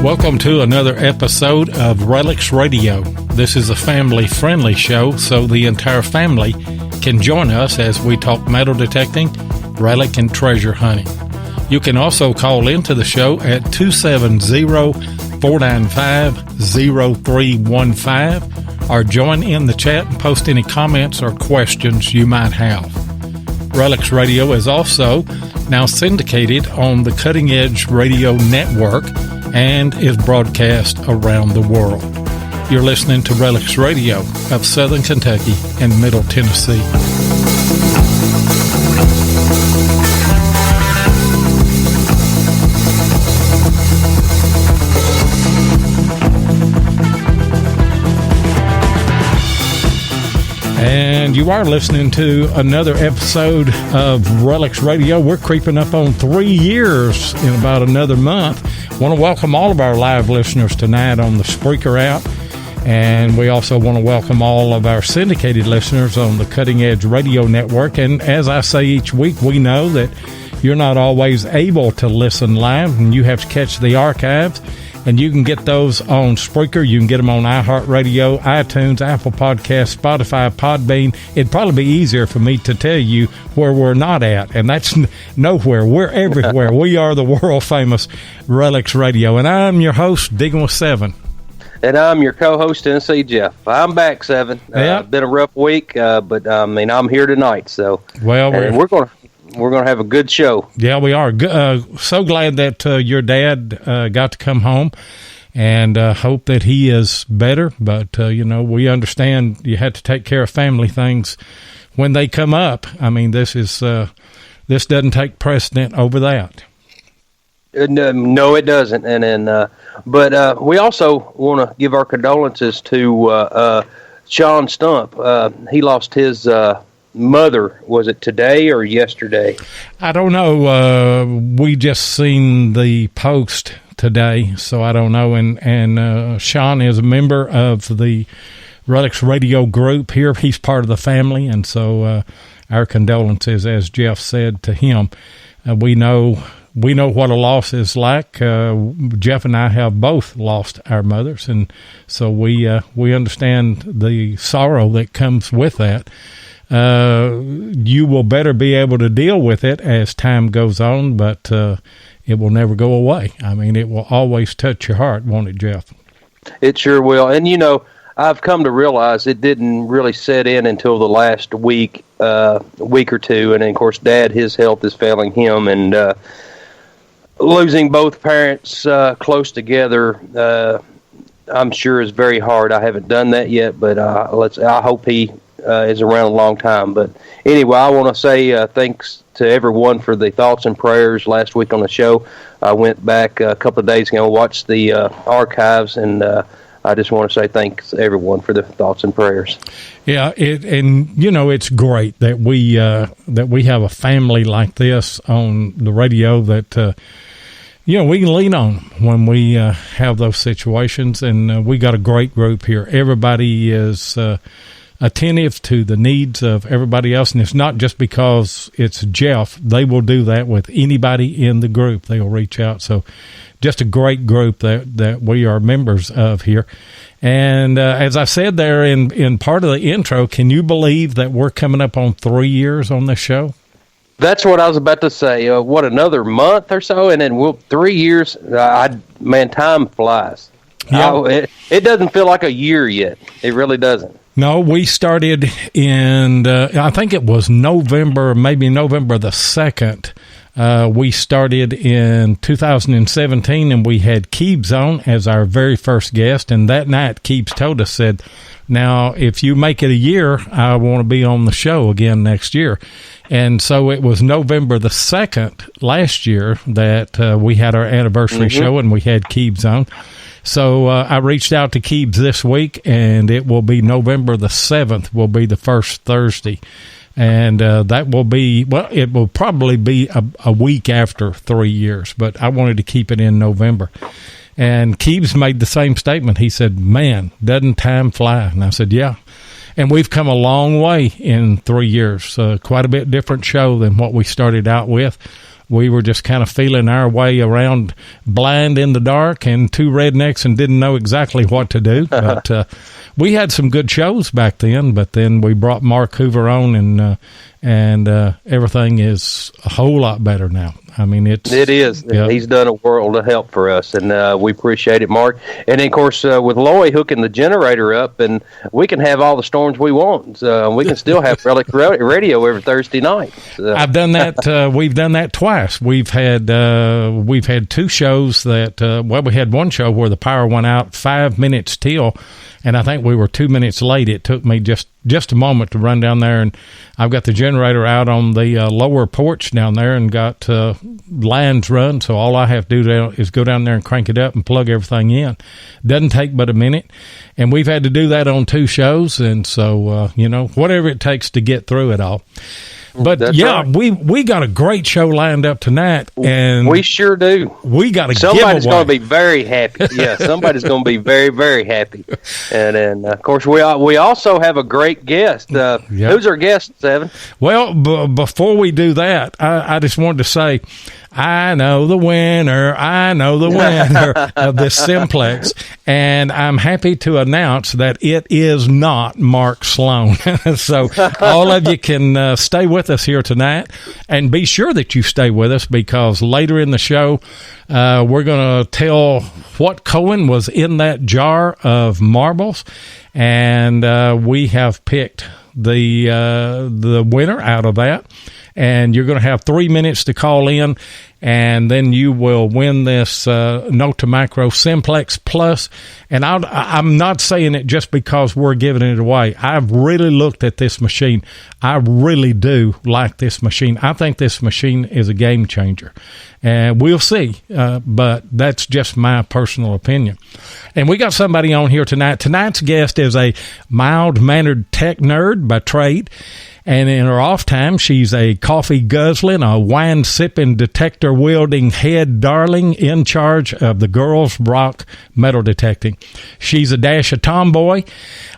Welcome to another episode of RELICS Radio. This is a family-friendly show, so the entire family can join us as we talk metal detecting, relic, and treasure hunting. You can also call into the show at 270-495-0315 or join in the chat and post any comments or questions you might have. RELICS Radio is also now syndicated on the Cutting Edge Radio Network and is broadcast around the world. You're listening to RELICS Radio of Southern Kentucky and Middle Tennessee. And you are listening to another episode of RELICS Radio. We're creeping up on 3 years in about another month. Want to welcome all of our live listeners tonight on the Spreaker app. And we also want to welcome all of our syndicated listeners on the Cutting Edge Radio Network. And as I say each week, we know that you're not always able to listen live, and you have to catch the archives. And you can get those on Spreaker. You can get them on iHeartRadio, iTunes, Apple Podcasts, Spotify, Podbean. It'd probably be easier for me to tell you where we're not at, and that's nowhere. We're everywhere. We are the world-famous RELICS Radio. And I'm your host, Digging with Seven. And I'm your co-host, Tennessee Jeff. I'm back, Seven. Been a rough week, but I'm here tonight. So, well, we're going to have a good show. Yeah, we are. So glad that your dad got to come home, and hope that he is better. But, we understand you had to take care of family things when they come up. I mean, this doesn't take precedent over that. No, it doesn't. But we also want to give our condolences to Sean Stump. He lost his mother. Was it today or yesterday? I don't know. We just seen the post today, so I don't know. And Sean is a member of the RELICS Radio group here. He's part of the family, and so our condolences, as Jeff said, to him. We know what a loss is like. Jeff and I have both lost our mothers, and so we understand the sorrow that comes with that. You will better be able to deal with it as time goes on, but it will never go away. I mean, it will always touch your heart, won't it, Jeff? It sure will. And, I've come to realize it didn't really set in until the last week or two. And, of course, Dad, his health is failing him. And losing both parents close together, I'm sure is very hard. I haven't done that yet, but I hope he is around a long time. But anyway, I want to say thanks to everyone for the thoughts and prayers last week on the show. I went back a couple of days ago and watched the archives, and I just want to say thanks to everyone for the thoughts and prayers. Yeah, it's great that we have a family like this on the radio that we can lean on when we have those situations, and we got a great group here. Everybody is attentive to the needs of everybody else, and it's not just because it's Jeff. They will do that with anybody in the group. They'll reach out. So just a great group that we are members of here. And as I said there in part of the intro, can you believe that we're coming up on 3 years on this show? That's what I was about to say. Another month or so, and then 3 years. Time flies. Yeah. It doesn't feel like a year yet. It really doesn't. No, we started in, I think it was November the 2nd. We started in 2017, and we had Keebs on as our very first guest. And that night, Keebs told us, said, now, if you make it a year, I want to be on the show again next year. And so it was November the 2nd last year that we had our anniversary show, and we had Keebs on. So I reached out to Keebs this week, and it will be November the 7th will be the first Thursday. And that will be, well, it will probably be a week after 3 years, but I wanted to keep it in November. And Keebs made the same statement. He said, man, doesn't time fly? And I said, yeah. And we've come a long way in 3 years. Quite a bit different show than what we started out with. We were just kind of feeling our way around blind in the dark and two rednecks and didn't know exactly what to do. But we had some good shows back then, but then we brought Mark Hoover on, and everything is a whole lot better now. I mean, it is. Yeah. He's done a world of help for us, and we appreciate it, Mark. And then, of course, with Loy hooking the generator up, and we can have all the storms we want. We can still have Relic Radio every Thursday night. I've done that. We've done that twice. We've had two shows that. We had one show where the power went out 5 minutes till. And I think we were 2 minutes late. It took me just a moment to run down there, and I've got the generator out on the lower porch down there and got lines run, so all I have to do is go down there and crank it up and plug everything in. Doesn't take but a minute, and we've had to do that on two shows, and so, whatever it takes to get through it all. But That's yeah, right. we got a great show lined up tonight, and we sure do. We got a somebody's going to be very happy. Yeah, somebody's going to be very, very happy. And then of course we also have a great guest. Yep. Who's our guest, Seven? Well, before we do that, I just wanted to say, I know the winner of this Simplex, and I'm happy to announce that it is not Mark Sloan. So all of you can stay with us here tonight, and be sure that you stay with us, because later in the show, we're going to tell what Cohen was in that jar of marbles, and we have picked the winner out of that. And you're going to have 3 minutes to call in, and then you will win this Nokta Makro Simplex Plus. And I'm not saying it just because we're giving it away. I've really looked at this machine. I really do like this machine. I think this machine is a game changer. And we'll see, but that's just my personal opinion. And we got somebody on here tonight. Tonight's guest is a mild-mannered tech nerd by trade. And in her off time, she's a coffee-guzzling, a wine-sipping, detector-wielding head darling in charge of the girls' rock metal detecting. She's a dash of tomboy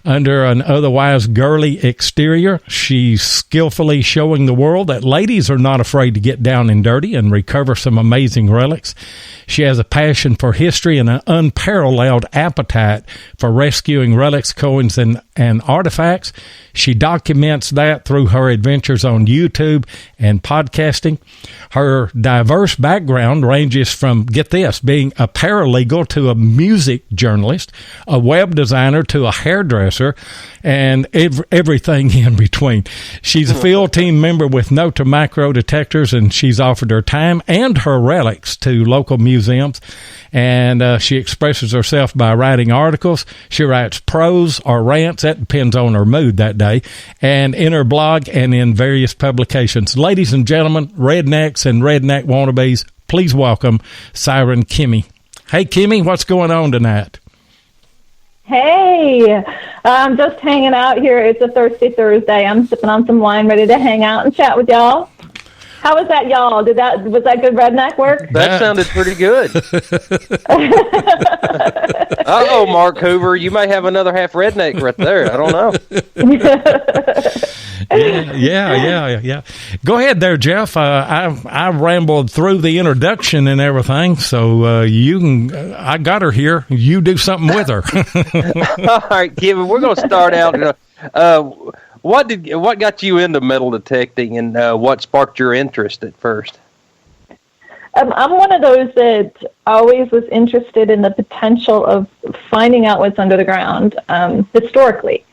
under an otherwise girly exterior. She's skillfully showing the world that ladies are not afraid to get down and dirty and recover some amazing relics. She has a passion for history and an unparalleled appetite for rescuing relics, coins, and artifacts. She documents that through her adventures on YouTube and podcasting. Her diverse background ranges from, get this, being a paralegal to a music journalist, a web designer to a hairdresser, and everything in between. She's a field team member with Nokta Makro detectors, and she's offered her time and her relics to local museums. And she expresses herself by writing articles. She writes prose or rants. That depends on her mood that day. And in her blog and in various publications. Ladies and gentlemen, rednecks and redneck wannabes, please welcome Siren Kimmie. Hey, Kimmie, what's going on tonight? Hey, I'm just hanging out here. It's a thirsty Thursday. I'm sipping on some wine, ready to hang out and chat with y'all. How was that, y'all? Was that good redneck work? That sounded pretty good. Uh-oh, Mark Hoover, you may have another half redneck right there. I don't know. Yeah. Go ahead there, Jeff. I rambled through the introduction and everything, so you can. I got her here. You do something with her. All right, Kevin. We're going to start out. What got you into metal detecting, and what sparked your interest at first? I'm one of those that always was interested in the potential of finding out what's under the ground historically.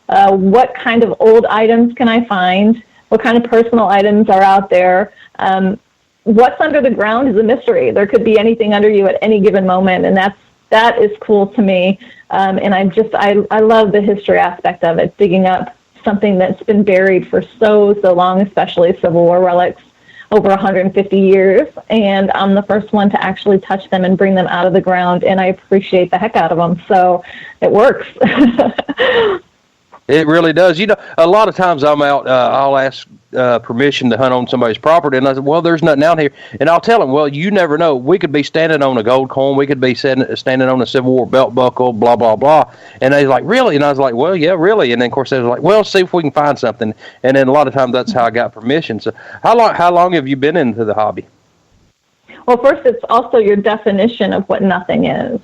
What kind of old items can I find? What kind of personal items are out there? What's under the ground is a mystery. There could be anything under you at any given moment, and that is cool to me. And I love the history aspect of it, digging up something that's been buried for so long, especially Civil War relics. over 150 years, and I'm the first one to actually touch them and bring them out of the ground, and I appreciate the heck out of them. So it works. It really does. You know, a lot of times I'm out, I'll ask permission to hunt on somebody's property, and I said, well, there's nothing out here. And I'll tell them, well, you never know. We could be standing on a gold coin. We could be standing on a Civil War belt buckle, blah, blah, blah. And they're like, really? And I was like, well, yeah, really. And then, of course, they were like, well, see if we can find something. And then a lot of times that's how I got permission. So how long have you been into the hobby? Well, first, it's also your definition of what nothing is.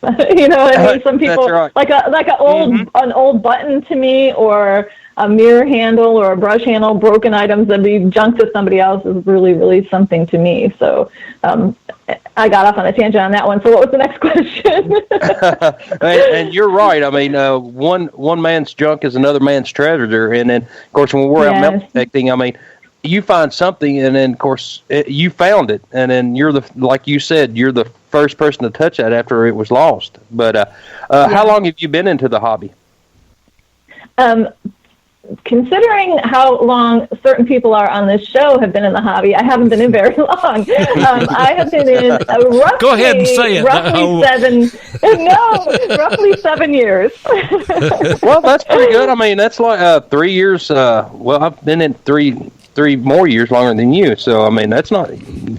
You know what I mean? Some people right. like an old button to me, or a mirror handle or a brush handle, broken items that be junk to somebody else is really, really something to me. So I got off on a tangent on that one. So what was the next question? and you're right. I mean, one man's junk is another man's treasure. And then, of course, when we're out metal detecting, I mean, you find something, and then, of course, you found it, and then like you said, you're the first person to touch that after it was lost. But how long have you been into the hobby? Considering how long certain people are on this show have been in the hobby, I haven't been in very long. I have been in roughly, go ahead and say it. Roughly 7 years. Well, that's pretty good. I mean, that's like 3 years. Well, I've been in three more years longer than you, so I mean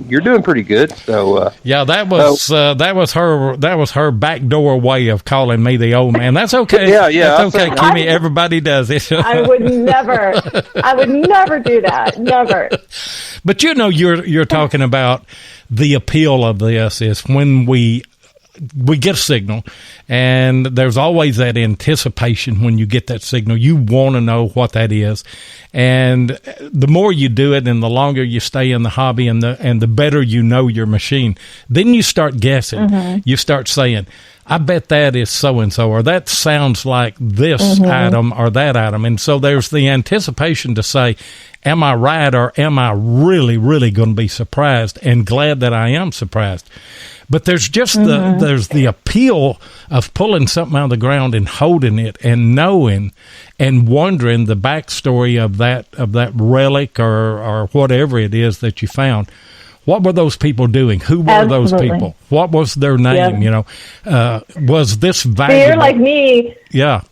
you're doing pretty good. So yeah, that was her backdoor way of calling me the old man. That's okay. Yeah, that's okay, Kimmie. Everybody does it. I would never do that. Never. But you know, you're talking about the appeal of this is when we get a signal, and there's always that anticipation when you get that signal. You want to know what that is, and the more you do it and the longer you stay in the hobby and the better you know your machine, then you start guessing. Mm-hmm. You start saying, I bet that is so-and-so, or that sounds like this item or that item. And so there's the anticipation to say, am I right, or am I really, really going to be surprised, and glad that I am surprised. But there's just there's the appeal of pulling something out of the ground and holding it and knowing and wondering the backstory of that relic or whatever it is that you found. What were those people doing? Who were those people? What was their name? You know, was this valuable? So you're like me. Yeah.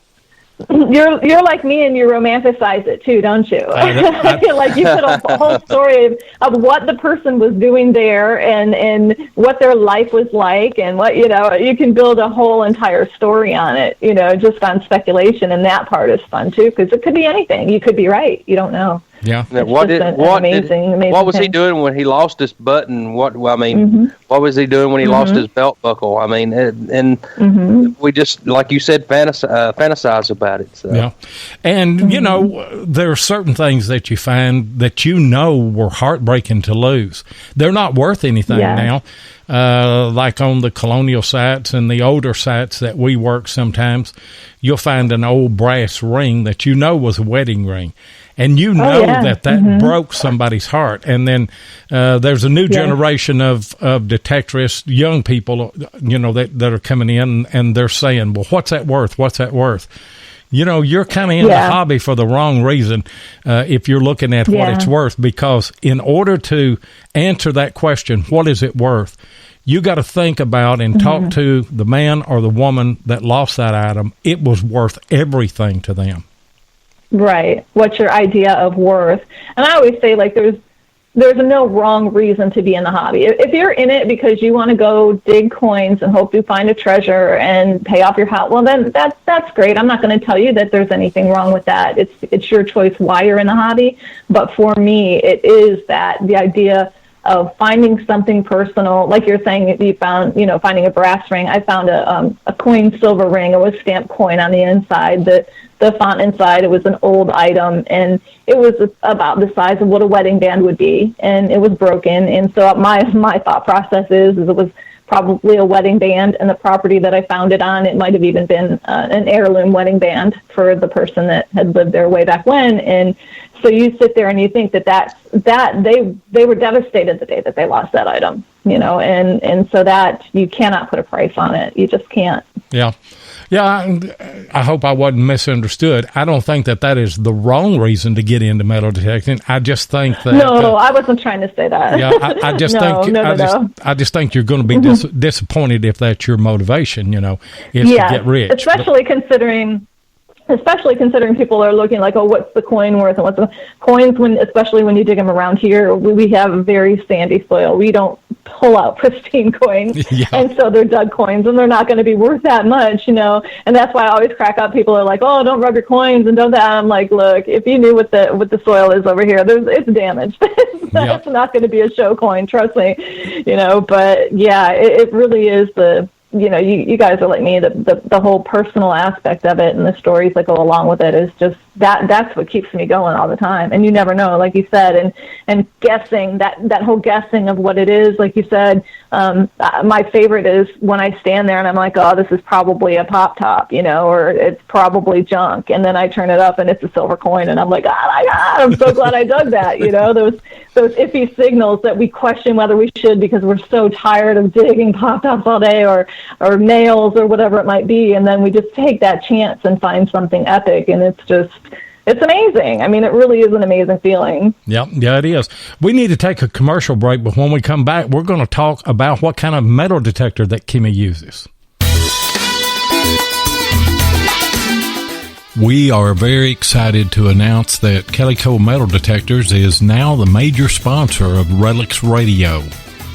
You're like me, and you romanticize it too, don't you? Like you put a whole story of what the person was doing there, and what their life was like, and what, you know, you can build a whole entire story on it, you know, just on speculation, and that part is fun too, because it could be anything. You could be right. You don't know. Yeah. What was he doing when he lost his button? What was he doing when he lost his belt buckle? I mean, and we just, like you said, fantasize about it. So. Yeah, and you know, there are certain things that you find that you know were heartbreaking to lose. They're not worth anything now. Like on the colonial sites and the older sites that we work, sometimes you'll find an old brass ring that you know was a wedding ring. And you know that broke somebody's heart. And then there's a new generation of detectorists, young people, you know, that are coming in, and they're saying, well, what's that worth? What's that worth? You know, you're kind of in the hobby for the wrong reason if you're looking at what it's worth, because in order to answer that question, what is it worth, you got to think about and talk to the man or the woman that lost that item. It was worth everything to them. Right. What's your idea of worth? And I always say, like, there's no wrong reason to be in the hobby. If you're in it because you want to go dig coins and hope you find a treasure and pay off your house, well, then that's great. I'm not going to tell you that there's anything wrong with that. It's your choice why you're in the hobby. But for me, it is the idea of finding something personal, like you're saying, you found, you know, finding a brass ring. I found a coin silver ring. It was stamped coin on the inside. The font inside, it was an old item, and it was about the size of what a wedding band would be, and it was broken. And so my thought process is it was probably a wedding band, and the property that I found it on, it might have even been an heirloom wedding band for the person that had lived there way back when. And so you sit there and you think that they were devastated the day that they lost that item, you know, and so that you cannot put a price on it. You just can't. Yeah. Yeah, I hope I wasn't misunderstood. I don't think that is the wrong reason to get into metal detecting. I just think that... No, I wasn't trying to say that. Yeah, I just I just think you're going to be disappointed if that's your motivation, is to get rich. Especially considering people are looking like, oh, what's the coin worth? And what's the coins, especially when you dig them around here, we have very sandy soil. We don't pull out pristine coins. Yeah. And so they're dug coins, and they're not going to be worth that much, And that's why I always crack up. People are like, oh, don't rub your coins and don't that. I'm like, look, if you knew what the soil is over here, it's damaged. It's not going to be a show coin, trust me. But yeah, it really is you guys are like me, the whole personal aspect of it and the stories that go along with it is just that's what keeps me going all the time. And you never know, like you said, and guessing that whole guessing of what it is, like you said, my favorite is when I stand there and I'm like, oh, this is probably a pop top, or it's probably junk. And then I turn it up and it's a silver coin and I'm like, oh my God, I'm so glad I dug that. Those iffy signals that we question whether we should because we're so tired of digging pop tops all day or nails or whatever it might be. And then we just take that chance and find something epic. And it's amazing. I mean, it really is an amazing feeling. Yeah, it is. We need to take a commercial break, but when we come back, we're going to talk about what kind of metal detector that Kimmie uses. We are very excited to announce that Calico Metal Detectors is now the major sponsor of RELICS Radio.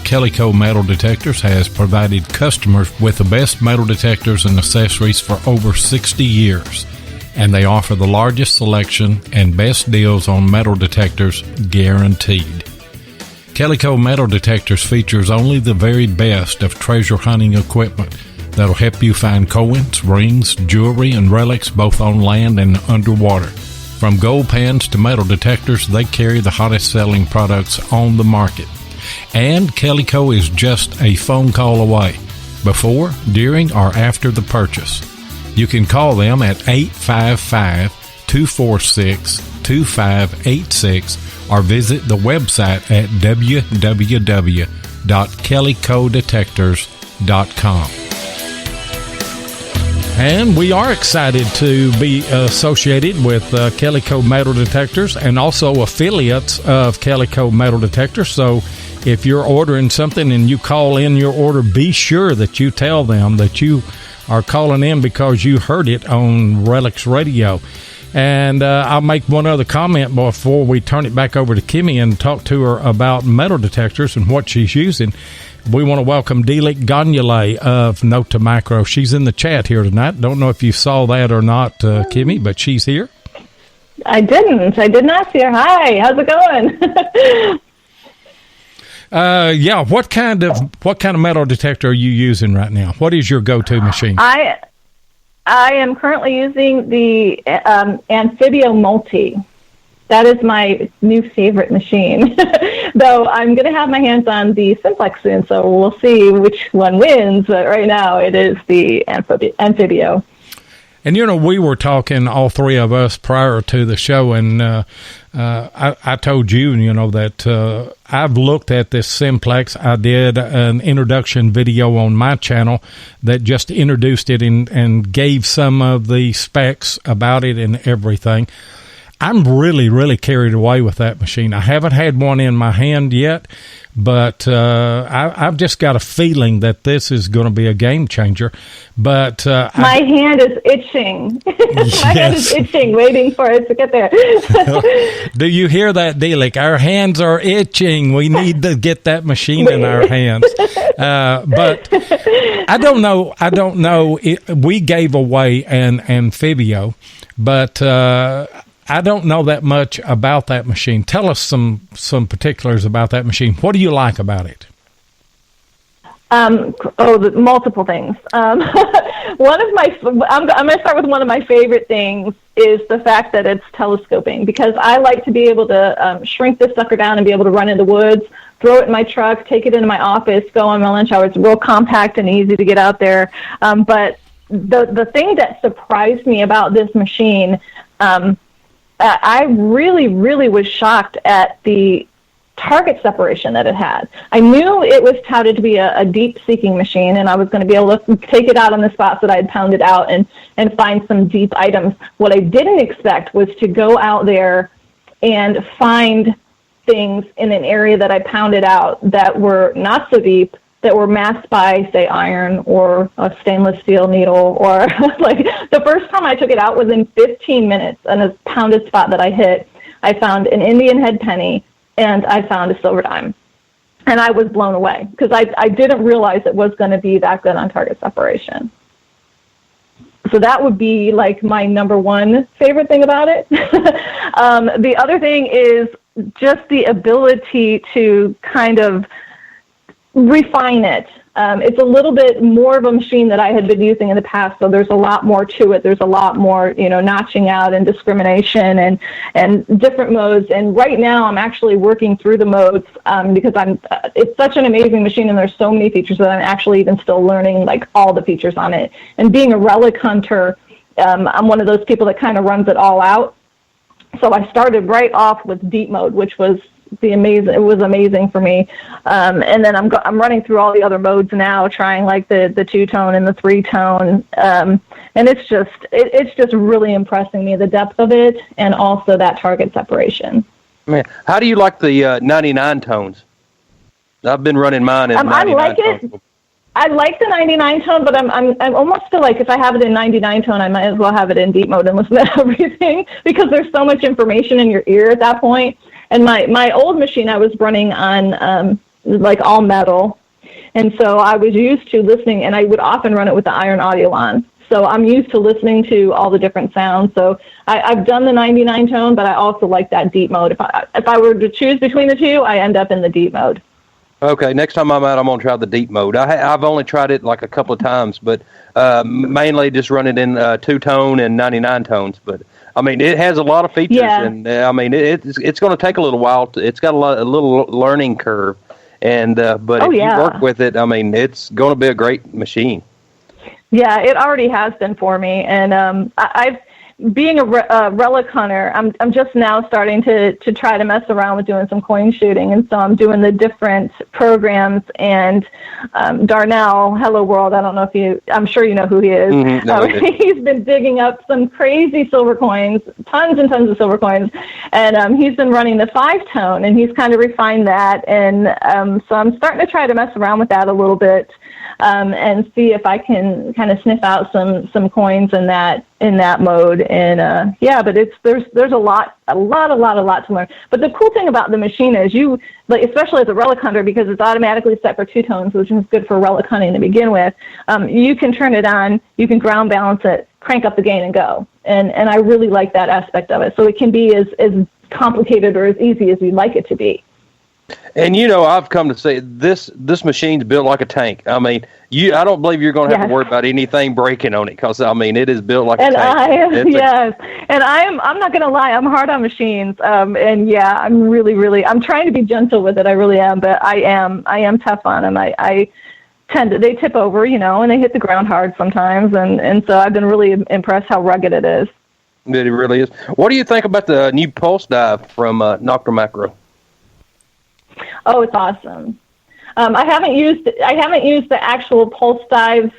Calico Metal Detectors has provided customers with the best metal detectors and accessories for over 60 years. And they offer the largest selection and best deals on metal detectors guaranteed. Calico Metal Detectors features only the very best of treasure hunting equipment that'll help you find coins, rings, jewelry, and relics both on land and underwater. From gold pans to metal detectors, they carry the hottest selling products on the market. And Calico is just a phone call away, before, during, or after the purchase. You can call them at 855-246-2586 or visit the website at www.calicodetectors.com. And we are excited to be associated with Calico Metal Detectors and also affiliates of Calico Metal Detectors. So if you're ordering something and you call in your order, be sure that you tell them that you are calling in because you heard it on RELICS Radio. And I'll make one other comment before we turn it back over to Kimmie and talk to her about metal detectors and what she's using. We want to welcome Delik Ganyale of Nokta Makro. She's in the chat here tonight. Don't know if you saw that or not, Kimmie, but she's here. I didn't. I did not see her. Hi, how's it going? Yeah. What kind of metal detector are you using right now? What is your go-to machine? I am currently using the Amphibio Multi. That is my new favorite machine. Though I'm going to have my hands on the Simplex soon, so we'll see which one wins. But right now, it is the Amphibio. And, we were talking, all three of us, prior to the show, and I told you, that I've looked at this Simplex. I did an introduction video on my channel that just introduced it and gave some of the specs about it and everything. I'm really, really carried away with that machine. I haven't had one in my hand yet, but I've just got a feeling that this is going to be a game changer. But my hand is itching. My hand is itching, waiting for it to get there. Do you hear that, Delik? Our hands are itching. We need to get that machine in our hands. But I don't know. We gave away an Amphibio, but I don't know that much about that machine. Tell us some particulars about that machine. What do you like about it? Multiple things. I'm going to start with one of my favorite things is the fact that it's telescoping, because I like to be able to shrink this sucker down and be able to run in the woods, throw it in my truck, take it into my office, go on my lunch hour. It's real compact and easy to get out there. But the thing that surprised me about this machine, I really, really was shocked at the target separation that it had. I knew it was touted to be a deep seeking machine, and I was going to be able to take it out on the spots that I had pounded out and find some deep items. What I didn't expect was to go out there and find things in an area that I pounded out that were not so deep, that were masked by, say, iron or a stainless steel needle, or like the first time I took it out, within 15 minutes on a pounded spot that I hit, I found an Indian head penny and I found a silver dime. And I was blown away because I didn't realize it was going to be that good on target separation. So that would be like my number one favorite thing about it. The other thing is just the ability to kind of refine it. It's a little bit more of a machine that I had been using in the past, so there's a lot more to it. There's a lot more, notching out and discrimination and different modes. And right now I'm actually working through the modes because it's such an amazing machine, and there's so many features that I'm actually even still learning like all the features on it. And being a relic hunter, I'm one of those people that kind of runs it all out. So I started right off with deep mode, which was it was amazing for me, and then I'm running through all the other modes now, trying like the 2-tone and the 3-tone, and it's just really impressing me, the depth of it, and also that target separation. Man, how do you like the 99 tones? I've been running mine in 99 I like tones. it. I like the 99 tone, but I'm almost feel like if I have it in 99 tone, I might as well have it in deep mode and listen to everything, because there's so much information in your ear at that point. And my old machine, I was running on like all metal, and so I was used to listening, and I would often run it with the iron audio on. So I'm used to listening to all the different sounds. So I've done the 99 tone, but I also like that deep mode. If I were to choose between the two, I end up in the deep mode. Okay, next time I'm out, I'm going to try the deep mode. I've only tried it like a couple of times, but mainly just run it in 2-tone and 99 tones. But I mean, it has a lot of features, and I mean, it's going to take a little while. It's got a little learning curve, and but if you work with it, I mean, it's going to be a great machine. Yeah, it already has been for me, and being a relic hunter, I'm just now starting to try to mess around with doing some coin shooting, and so I'm doing the different programs. And Darnell, Hello World, I don't know I'm sure you know who he is. Mm-hmm. No, he's been digging up some crazy silver coins, tons and tons of silver coins, and he's been running the 5-tone, and he's kind of refined that, and so I'm starting to try to mess around with that a little bit. And see if I can kind of sniff out some coins in that mode. And but there's a lot to learn. But the cool thing about the machine is especially as a relic hunter, because it's automatically set for 2 tones, which is good for relic hunting to begin with. You can turn it on, you can ground balance it, crank up the gain, and go. And I really like that aspect of it. So it can be as complicated or as easy as you'd like it to be. And I've come to say this machine's built like a tank. I mean, I don't believe you're going to have to worry about anything breaking on it, because I mean, it is built like a tank. And I'm not going to lie, I'm hard on machines. I'm I'm trying to be gentle with it. I really am, but I am tough on them. They tip over, and they hit the ground hard sometimes, and so I've been really impressed how rugged it is. It really is. What do you think about the new pulse dive from Nokta Makro? Oh, it's awesome. I haven't used the actual pulse dive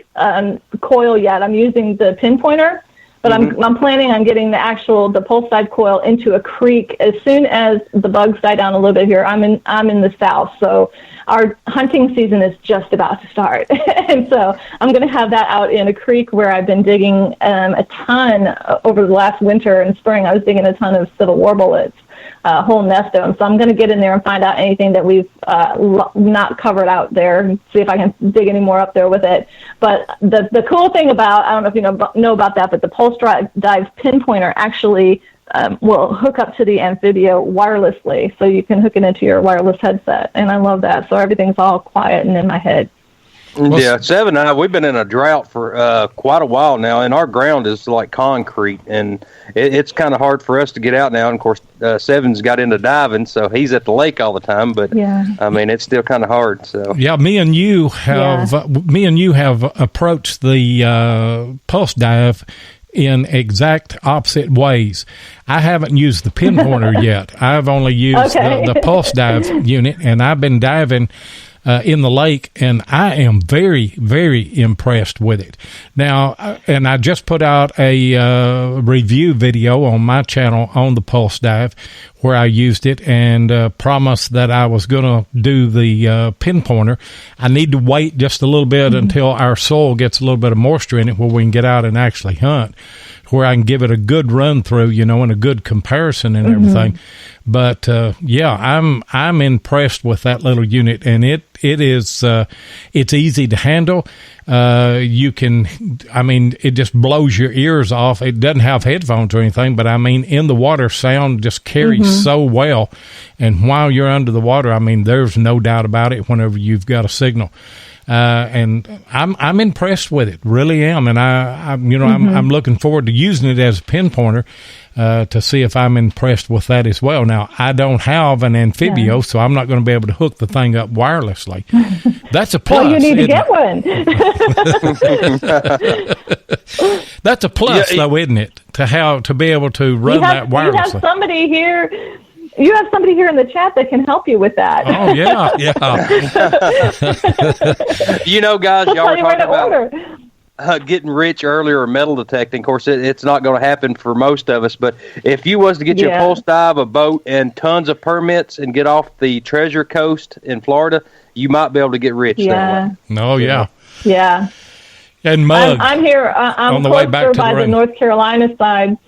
coil yet. I'm using the pinpointer, but I'm planning on getting the pulse dive coil into a creek as soon as the bugs die down a little bit here. I'm in the south, so our hunting season is just about to start, and so I'm going to have that out in a creek where I've been digging a ton over the last winter and spring. I was digging a ton of civil warblets. Whole nest of them. So I'm going to get in there and find out anything that we've not covered out there, and see if I can dig any more up there with it. But the cool thing about, I don't know if you know about that, but the pulse dive pinpointer actually will hook up to the Amphibio wirelessly, so you can hook it into your wireless headset, and I love that. So everything's all quiet and in my head. Yeah, Seven and I, we've been in a drought for quite a while now, and our ground is like concrete, and it's kind of hard for us to get out now. And of course, Seven's got into diving, so he's at the lake all the time. But I mean, it's still kind of hard. So me and you have approached the pulse dive in exact opposite ways. I haven't used the pin pointer yet. I've only used the pulse dive unit, and I've been diving in the lake, and I am very, very impressed with it. Now, and I just put out a review video on my channel on the pulse dive where I used it and promised that I was going to do the pin pointer. I need to wait just a little bit until our soil gets a little bit of moisture in it where we can get out and actually hunt, where I can give it a good run through, and a good comparison and everything. But I'm impressed with that little unit, and it is it's easy to handle. It just blows your ears off. It doesn't have headphones or anything, but in the water, sound just carries so well. And while you're under the water, there's no doubt about it whenever you've got a signal. And I'm impressed with it, really am. And I'm looking forward to using it as a pinpointer to see if I'm impressed with that as well. Now, I don't have an Amphibio, so I'm not going to be able to hook the thing up wirelessly. That's a plus. Well, you need to get one. That's a plus, though, isn't it? To be able to run that wirelessly. You have somebody here. You have somebody here in the chat that can help you with that. Oh, yeah. Guys, y'all were talking about getting rich earlier or metal detecting. Of course, it's not going to happen for most of us, but if you was to get your pulse dive, a boat, and tons of permits and get off the Treasure Coast in Florida, you might be able to get rich that way. Oh, yeah. Yeah. And mug. I'm here. I'm on the way back to by the North Carolina side.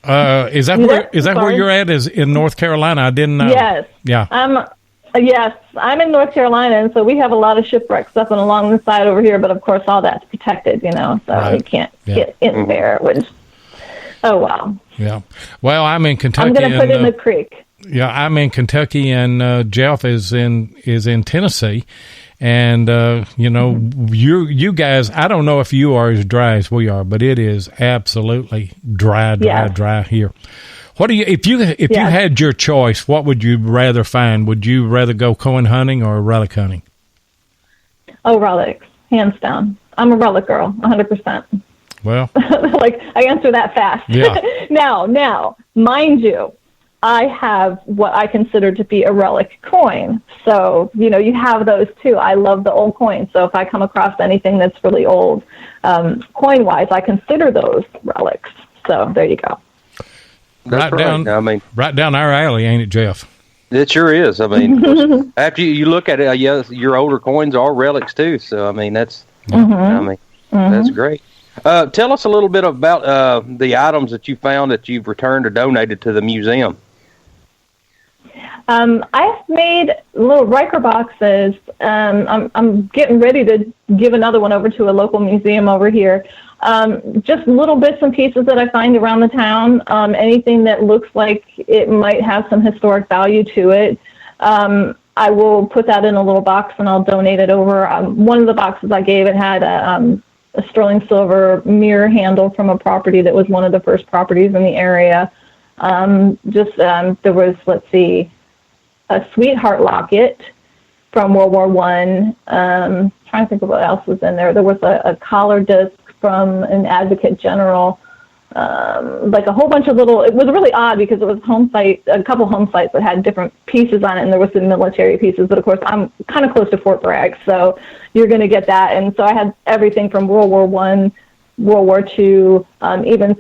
Is that where you're at? Is in North Carolina? I didn't know. Yes. Yeah. I'm in North Carolina, and so we have a lot of shipwrecks up and along the side over here. But of course, all that's protected, so you can't get in there. Which, oh wow. Yeah. Well, I'm in Kentucky. I'm going to put in the creek. Yeah, I'm in Kentucky, and Jeff is in Tennessee. And, you guys, I don't know if you are as dry as we are, but it is absolutely dry here. What do you, if you had your choice, what would you rather find? Would you rather go coin hunting or relic hunting? Oh, relics, hands down. I'm a relic girl, 100%. Well, I answer that fast. Yeah. Now, mind you, I have what I consider to be a relic coin. So, you have those too. I love the old coins. So if I come across anything that's really old, coin-wise, I consider those relics. So there you go. That's right. Right down our alley, ain't it, Jeff? It sure is. After you look at it, your older coins are relics too. So, that's that's great. Tell us a little bit about the items that you found that you've returned or donated to the museum. I've made little Riker boxes. I'm getting ready to give another one over to a local museum over here. Just little bits and pieces that I find around the town. Anything that looks like it might have some historic value to it. I will put that in a little box and I'll donate it over. One of the boxes I gave, it had a sterling silver mirror handle from a property that was one of the first properties in the area. There was, a sweetheart locket from World War I. Trying to think of what else was in there. There was a collar disc from an advocate general. A whole bunch of little, it was really odd because it was a couple home sites that had different pieces on it, and there was some military pieces, but of course I'm kind of close to Fort Bragg, so you're going to get that. And so I had everything from World War I, World War II, even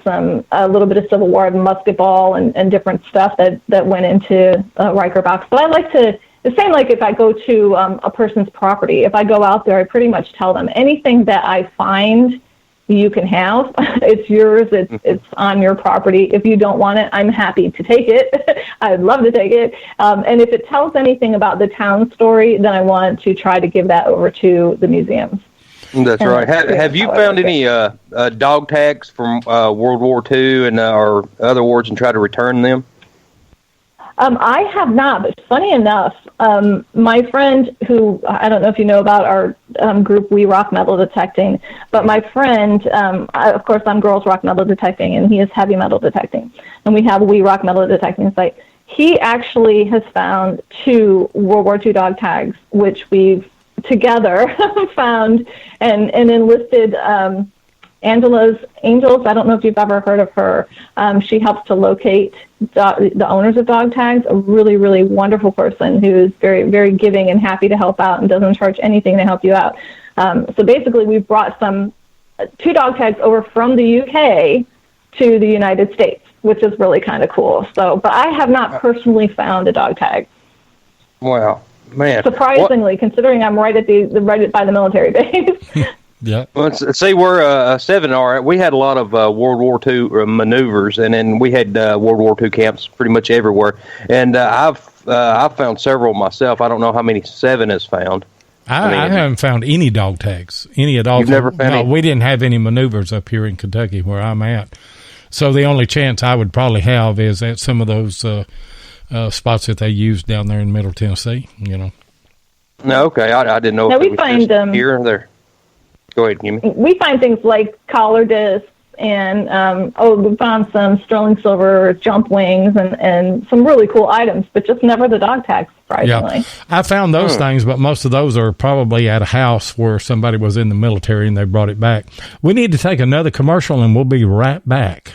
a little bit of Civil War musket ball and different stuff that went into a Riker box. But I like to, the same like if I go to a person's property, if I go out there, I pretty much tell them anything that I find you can have. It's yours. It's on your property. If you don't want it, I'm happy to take it. I'd love to take it. And if it tells anything about the town story, then I want to try to give that over to the museums. That's right. Have you found any dog tags from World War II and or other wars and try to return them? I have not, but funny enough, my friend who, I don't know if you know about our group, We Rock Metal Detecting, but my friend, of course, I'm Girls Rock Metal Detecting, and he is Heavy Metal Detecting, and we have a We Rock Metal Detecting site. He actually has found 2 World War II dog tags, which we've together found and enlisted Angela's Angels. I don't know if you've ever heard of her. She helps to locate the owners of dog tags. A really, really wonderful person who is very, very giving and happy to help out and doesn't charge anything to help you out. So basically, we've brought 2 dog tags over from the UK to the United States, which is really kind of cool. So, but I have not personally found a dog tag. Wow, man! Surprisingly, considering I'm right by the military base. Yeah. Well, see, we're 7R. We had a lot of World War II maneuvers, and then we had World War II camps pretty much everywhere. And I've found several myself. I don't know how many 7 has found. I haven't found any dog tags. Any at all. You've never found any? No, we didn't have any maneuvers up here in Kentucky where I'm at. So the only chance I would probably have is at some of those spots that they use down there in Middle Tennessee, you know. No, okay. I didn't know if it was just here or there. Go ahead, Kimmie. We find things like collar discs and, we found some sterling silver jump wings and some really cool items, but just never the dog tags, surprisingly. Yeah, I found those things, but most of those are probably at a house where somebody was in the military and they brought it back. We need to take another commercial and we'll be right back.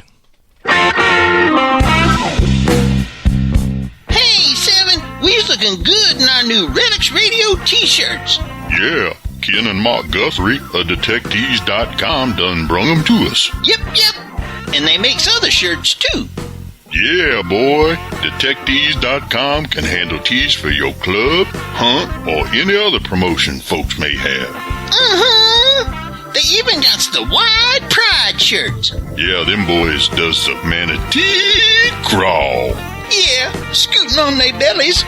Hey, 7, we's looking good in our new RELICS RADIO t-shirts. Yeah. Ken and Mark Guthrie of Detectives.com done brung them to us. Yep. And they makes other shirts, too. Yeah, boy. Detectives.com can handle tees for your club, hunt, or any other promotion folks may have. Uh-huh. They even got the Wide Pride shirts. Yeah, them boys does the manatee crawl. Yeah, scooting on their bellies.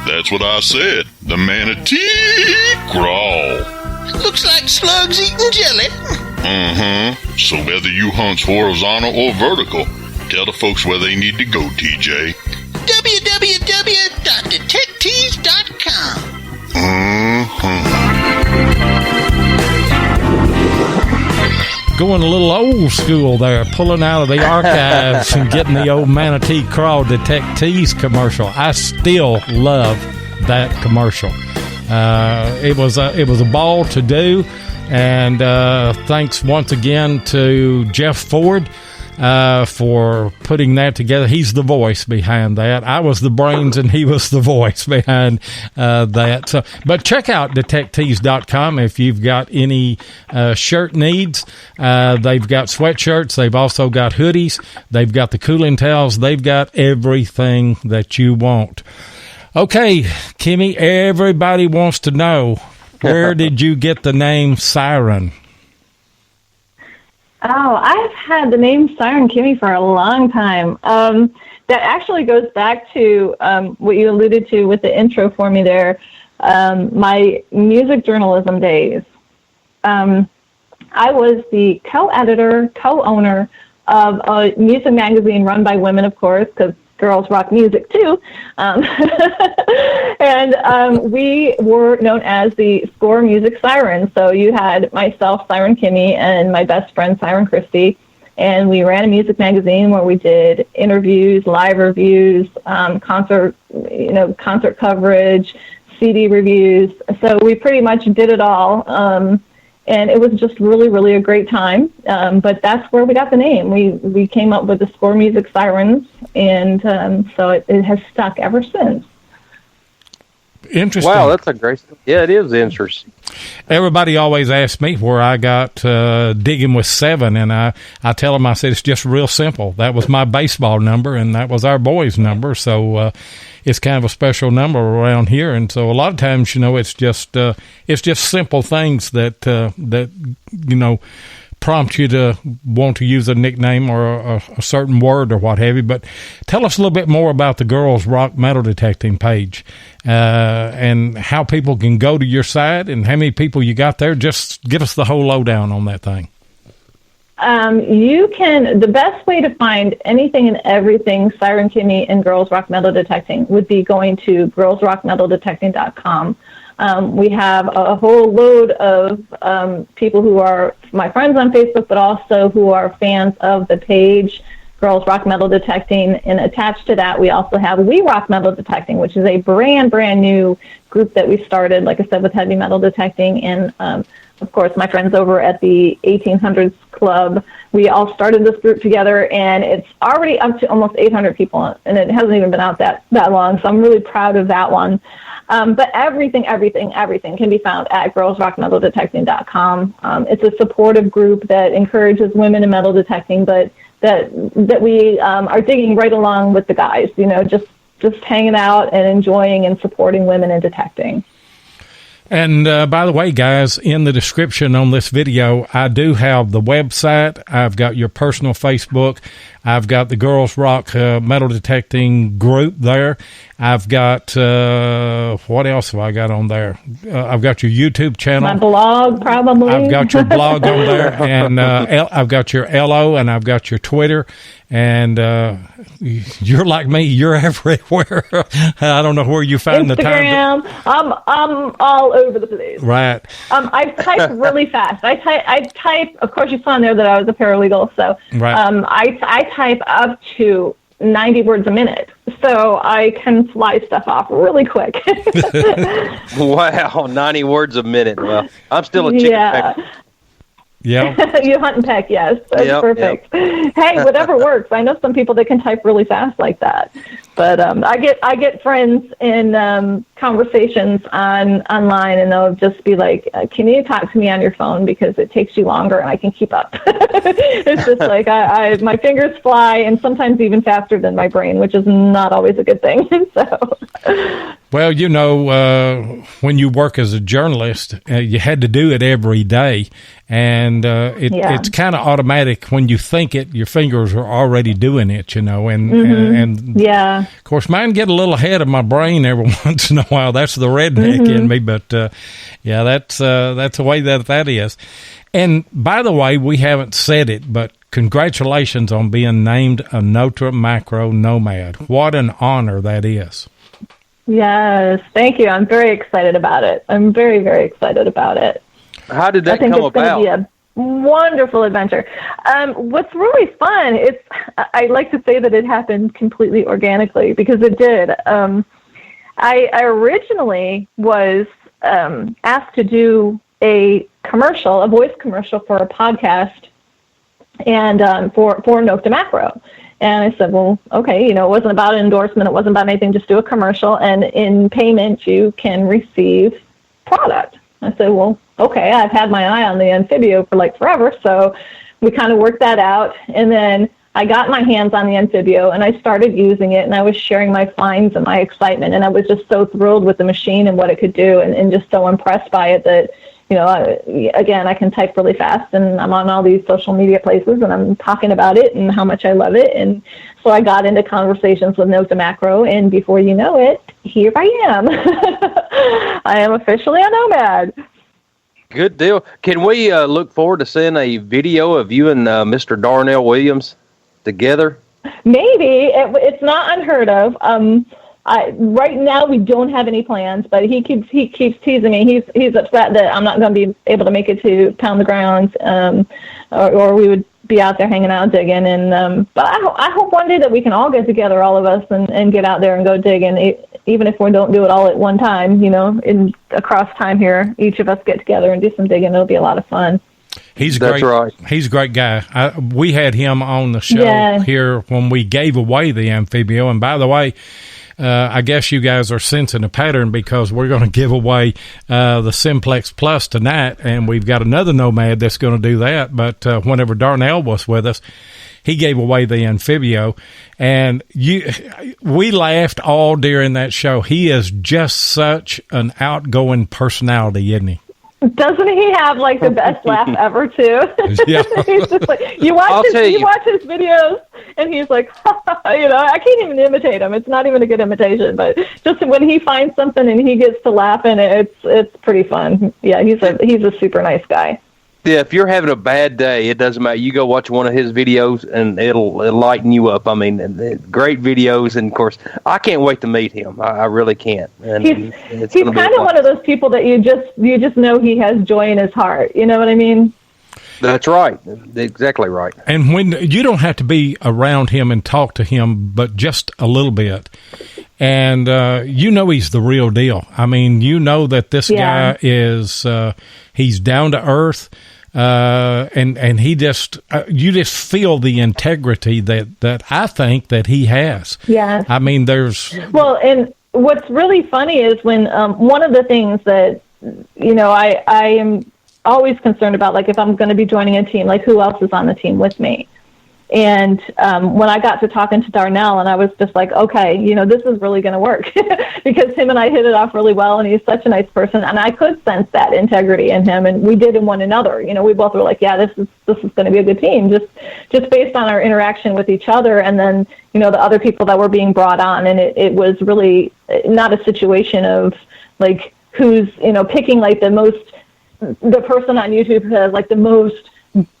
That's what I said. The manatee crawl. Looks like slugs eating jelly. So whether you hunt horizontal or vertical, tell the folks where they need to go, TJ. www.detectives.com. Going a little old school there, pulling out of the archives and getting the old Manatee Crawl Detectives commercial. I still love that commercial. It was a ball to do, and thanks once again to Jeff Ford for putting that together. He's the voice behind that. I was the brains and he was the voice behind that. So, but check out detectives.com if you've got any shirt needs. They've got sweatshirts. They've also got hoodies. They've got the cooling towels. They've got everything that you want. Okay, Kimmie, everybody wants to know, where did you get the name Siren? Oh, I've had the name Siren Kimmie for a long time. That actually goes back to what you alluded to with the intro for me there, my music journalism days. I was the co-editor, co-owner of a music magazine run by women, of course, because girls rock music too. And we were known as the Score Music Sirens. So you had myself, Siren Kimmie, and my best friend, Siren Christie. And we ran a music magazine where we did interviews, live reviews, concert coverage, CD reviews. So we pretty much did it all. And it was just really, really a great time. But that's where we got the name. We came up with the Score Music Sirens, and so it has stuck ever since. Interesting. Wow, that's a great... Yeah, it is interesting. Everybody always asks me where I got digging with 7, and I tell them, I said, it's just real simple. That was my baseball number, and that was our boys' number, so it's kind of a special number around here. And so a lot of times, it's just simple things that prompt you to want to use a nickname or a certain word or what have you. But tell us a little bit more about the Girls Rock Metal Detecting page and how people can go to your site and how many people you got there. Just give us the whole lowdown on that thing. The best way to find anything and everything Siren Kimmie and Girls Rock Metal Detecting would be going to girlsrockmetaldetecting.com. We have a whole load of people who are my friends on Facebook, but also who are fans of the page, Girls Rock Metal Detecting. And attached to that, we also have We Rock Metal Detecting, which is a brand new group that we started, like I said, with heavy metal detecting. And of course, my friends over at the 1800s Club, we all started this group together, and it's already up to almost 800 people, and it hasn't even been out that long, so I'm really proud of that one. But everything can be found at girlsrockmetaldetecting.com. It's a supportive group that encourages women in metal detecting, but that we are digging right along with the guys, just hanging out and enjoying and supporting women in detecting. And by the way, guys, in the description on this video, I do have the website. I've got your personal Facebook. I've got the Girls Rock Metal Detecting group there. I've got, what else have I got on there? I've got your YouTube channel. My blog, probably. I've got your blog on there. And I've got your Ello, and I've got your Twitter. And you're like me. You're everywhere. I don't know where you find the time. Instagram. I'm all over the place. Right. I type really fast. I type, of course, you saw in there that I was a paralegal. So right. I type up to 90 words a minute, so I can fly stuff off really quick. Wow, 90 words a minute. Well, I'm still a chicken pecker. Yeah. You hunt and peck, yes. That's perfect. Yep. Hey, whatever works. I know some people that can type really fast like that. But I get friends in conversations online, and they'll just be like, "Can you talk to me on your phone because it takes you longer and I can keep up." It's just like my fingers fly, and sometimes even faster than my brain, which is not always a good thing. So. Well, when you work as a journalist, you had to do it every day, and it's kind of automatic. When you think it, your fingers are already doing it, and yeah. Of course, mine get a little ahead of my brain every once in a while. That's the redneck in me, but that's the way that is. And by the way, we haven't said it, but congratulations on being named a Nokta Makro Nomad. What an honor that is. Yes, thank you. I'm very excited about it. I'm very, very excited about it. How did that come about? I think it's going to be a wonderful adventure. What's really fun is I like to say that it happened completely organically, because it did. I originally was asked to do a voice commercial for a podcast, and for Nokta Makro. And I said, well, okay, it wasn't about an endorsement. It wasn't about anything. Just do a commercial, and in payment, you can receive product. I said, well, okay, I've had my eye on the Amphibio for forever. So we kind of worked that out. And then I got my hands on the Amphibio, and I started using it, and I was sharing my finds and my excitement. And I was just so thrilled with the machine and what it could do, and just so impressed by it that, again, I can type really fast, and I'm on all these social media places, and I'm talking about it and how much I love it. And so I got into conversations with Nokta Makro, and before you know it, here I am. I am officially a Nomad. Good deal. Can we look forward to seeing a video of you and Mr. Darnell Williams together? Maybe. It's not unheard of. Right now we don't have any plans, but he keeps teasing me. He's upset that I'm not going to be able to make it to Pound the Grounds, or we would be out there hanging out digging. And but I hope one day that we can all get together, all of us, and get out there and go digging. Even if we don't do it all at one time, in across time here, each of us get together and do some digging. It'll be a lot of fun. He's great. Right. He's a great guy. We had him on the show here when we gave away the Amphibio. And by the way, I guess you guys are sensing a pattern, because we're going to give away the Simplex Plus tonight, and we've got another Nomad that's going to do that. But whenever Darnell was with us, he gave away the Amphibio, and we laughed all during that show. He is just such an outgoing personality, isn't he? Doesn't he have the best laugh ever too? Yeah. He's just you watch his videos, and he's like, I can't even imitate him. It's not even a good imitation, but just when he finds something and he gets to laughing, it's pretty fun. Yeah, he's a super nice guy. Yeah, if you're having a bad day, it doesn't matter. You go watch one of his videos, and it'll lighten you up. I mean, great videos, and of course, I can't wait to meet him. I really can't. And he's kind of one of those people that you just know he has joy in his heart. You know what I mean? That's right. Exactly right. And when you don't have to be around him and talk to him, but just a little bit, And he's the real deal. I mean, that this guy is he's down to earth. And he just you just feel the integrity that I think that he has. Yeah. I mean, and what's really funny is when one of the things that I am always concerned about, like if I'm going to be joining a team, like who else is on the team with me. And when I got to talking to Darnell, and I was just like, okay, this is really going to work because him and I hit it off really well, and he's such a nice person, and I could sense that integrity in him, and we did in one another. We both were like, yeah, this is going to be a good team, just based on our interaction with each other, and then the other people that were being brought on, and it was really not a situation of like who's picking like the person on YouTube who has like the most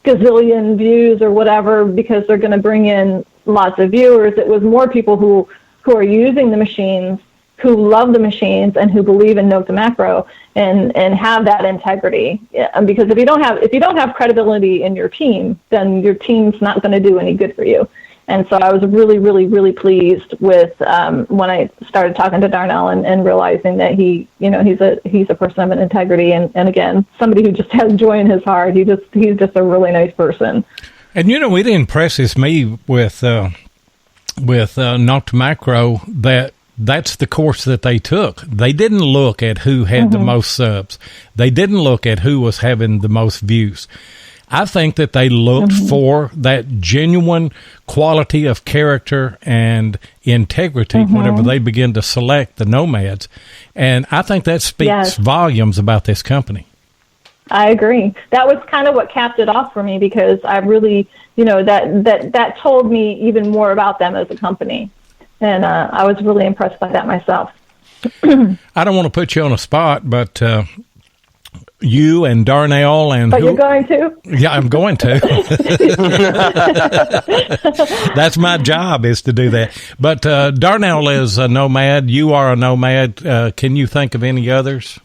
gazillion views or whatever because they're going to bring in lots of viewers. It was more people who are using the machines, who love the machines, and who believe in Nokta Makro and have that integrity. Because if you don't have credibility in your team, then your team's not going to do any good for you. And so I was really, really, really pleased with when I started talking to Darnell and realizing that he's a person of an integrity and again somebody who just has joy in his heart. He's just a really nice person. And it impresses me with Nokta Makro that's the course that they took. They didn't look at who had the most subs. They didn't look at who was having the most views. I think that they looked for that genuine quality of character and integrity whenever they begin to select the nomads. And I think that speaks volumes about this company. I agree. That was kind of what capped it off for me because I really, that told me even more about them as a company. And I was really impressed by that myself. I don't want to put you on a spot, but you and Darnell and you're going to? Yeah, I'm going to. That's my job is to do that. But Darnell is a nomad. You are a nomad. Can you think of any others?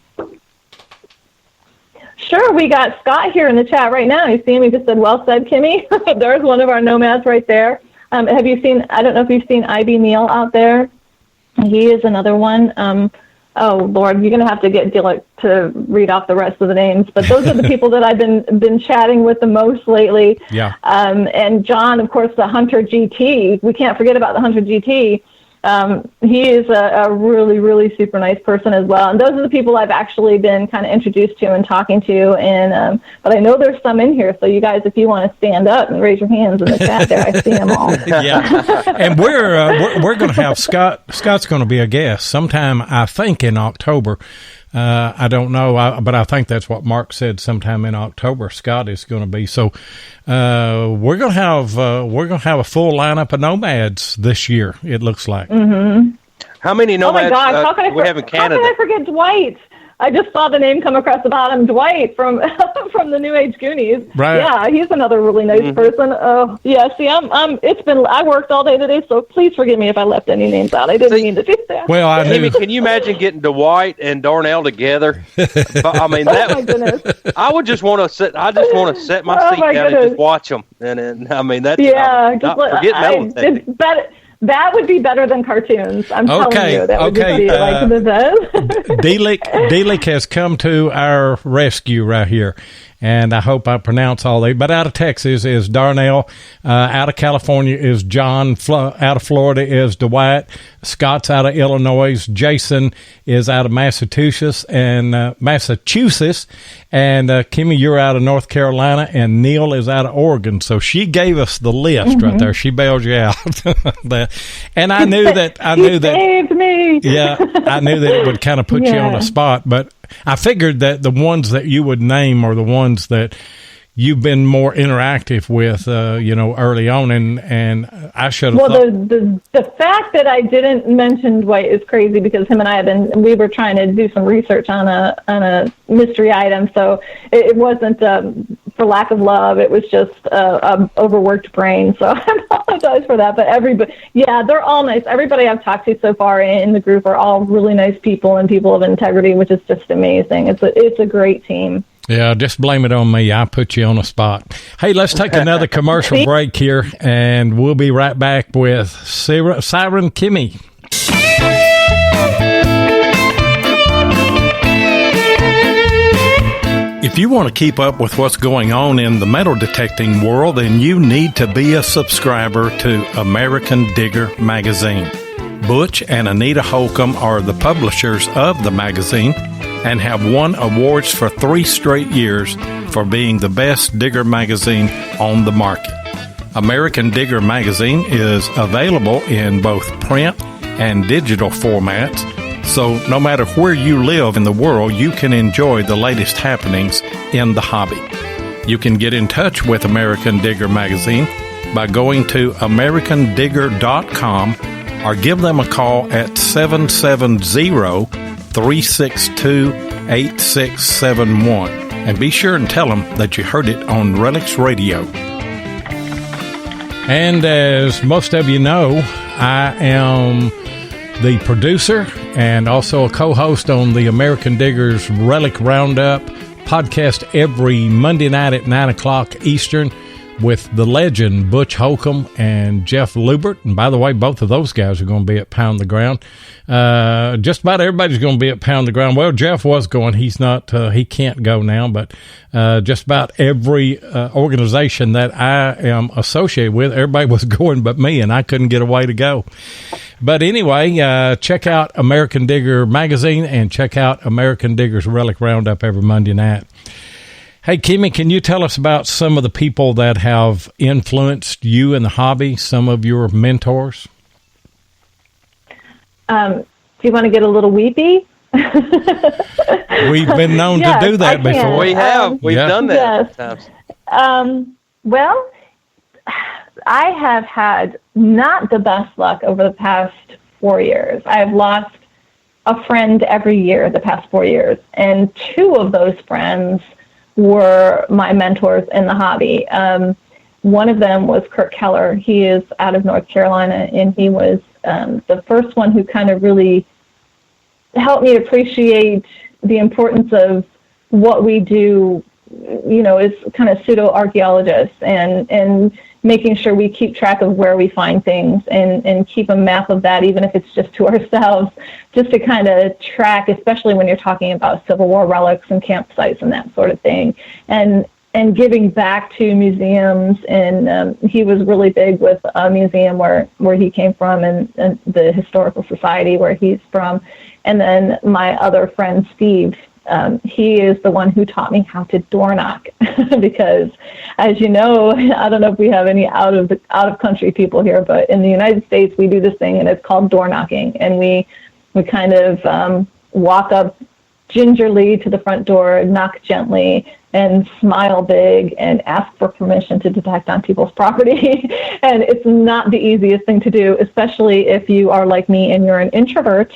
Sure. We got Scott here in the chat right now. You see him? He just said, well said, Kimmie. There's one of our nomads right there. Have you seen, I don't know if you've seen IB Neal out there. He is another one. Oh, Lord, you're going to have to get Dilek to read off the rest of the names. But those are the people that I've been chatting with the most lately. Yeah. And John, of course, the Hunter GT. We can't forget about the Hunter GT. He is a really, really super nice person as well. And those are the people I've actually been kind of introduced to and talking to. And but I know there's some in here. So you guys, if you want to stand up and raise your hands in the chat there, I see them all. Yeah. And we're going to have Scott. Scott's going to be a guest sometime, I think, in October. I don't know, but I think that's what Mark said. Sometime in October, Scott is going to be. So we're going to have a full lineup of nomads this year. It looks like. Mm-hmm. How many nomads do we have in Canada? How can I forget Dwight? I just saw the name come across the bottom. Dwight from the New Age Goonies. Right. Yeah, he's another really nice person. Yeah. See, I worked all day today, so please forgive me if I left any names out. I didn't mean to do that. Well, Amy, can you imagine getting Dwight and Darnell together? I mean, oh my goodness. I would just want to sit. I just want to set my seat down and just watch them. And I mean, that's That would be better than cartoons. I'm telling you, that would just be like the best. Delic has come to our rescue right here, and I hope I pronounce all these. But out of Texas is Darnell, out of California is John, out of Florida is Dwight, Scott's out of Illinois, Jason is out of Massachusetts, and Kimmie, you're out of North Carolina, and Neil is out of Oregon. So she gave us the list right there. She bailed you out. And I knew that saved me. Yeah, I knew that it would kind of put you on the spot, but I figured that the ones that you would name are the ones that you've been more interactive with, early on, and I should have. Well, the fact that I didn't mention Dwight is crazy because him and I we were trying to do some research on a mystery item, so it wasn't for lack of love. It was just a overworked brain. So I apologize for that. But they're all nice. Everybody I've talked to so far in the group are all really nice people and people of integrity, which is just amazing. It's a great team. Yeah, just blame it on me. I put you on the spot. Hey, let's take another commercial break here, and we'll be right back with Siren Kimmie. If you want to keep up with what's going on in the metal detecting world, then you need to be a subscriber to American Digger magazine. Butch and Anita Holcomb are the publishers of the magazine and have won awards for 3 straight years for being the best digger magazine on the market. American Digger magazine is available in both print and digital formats, so no matter where you live in the world, you can enjoy the latest happenings in the hobby. You can get in touch with American Digger magazine by going to americandigger.com or give them a call at 770-362-8671. And be sure and tell them that you heard it on RELICS Radio. And as most of you know, I am the producer and also a co-host on the American Diggers Relic Roundup podcast every Monday night at 9 o'clock Eastern with the legend Butch Holcomb and Jeff Lubert. And by the way, both of those guys are going to be at Pound the Ground. Just about everybody's going to be at Pound the Ground. Well, Jeff was going. He's not, he can't go now, but just about every organization that I am associated with, everybody was going but me, and I couldn't get away to go. But anyway, check out American Digger magazine and check out American Digger's Relic Roundup every Monday night. Hey, Kimmie, can you tell us about some of the people that have influenced you in the hobby, some of your mentors? Do you want to get a little weepy? We've been known to do that before. We have. We've done that. Yes. Well, I have had not the best luck over the past 4 years. I have lost a friend every year the past 4 years, and 2 of those friends were my mentors in the hobby. One of them was Kurt Keller. He is out of North Carolina, and he was the first one who kind of really helped me appreciate the importance of what we do, you know, as kind of pseudo-archaeologists and making sure we keep track of where we find things and keep a map of that, even if it's just to ourselves, just to kind of track, especially when you're talking about Civil War relics and campsites and that sort of thing. And giving back to museums, and he was really big with a museum where he came from and the Historical Society where he's from. And then my other friend, Steve, he is the one who taught me how to door knock because, as you know, I don't know if we have any out of country people here, but in the United States we do this thing and it's called door knocking, and we kind of walk up gingerly to the front door, knock gently, and smile big and ask for permission to detect on people's property. And it's not the easiest thing to do, especially if you are like me and you're an introvert.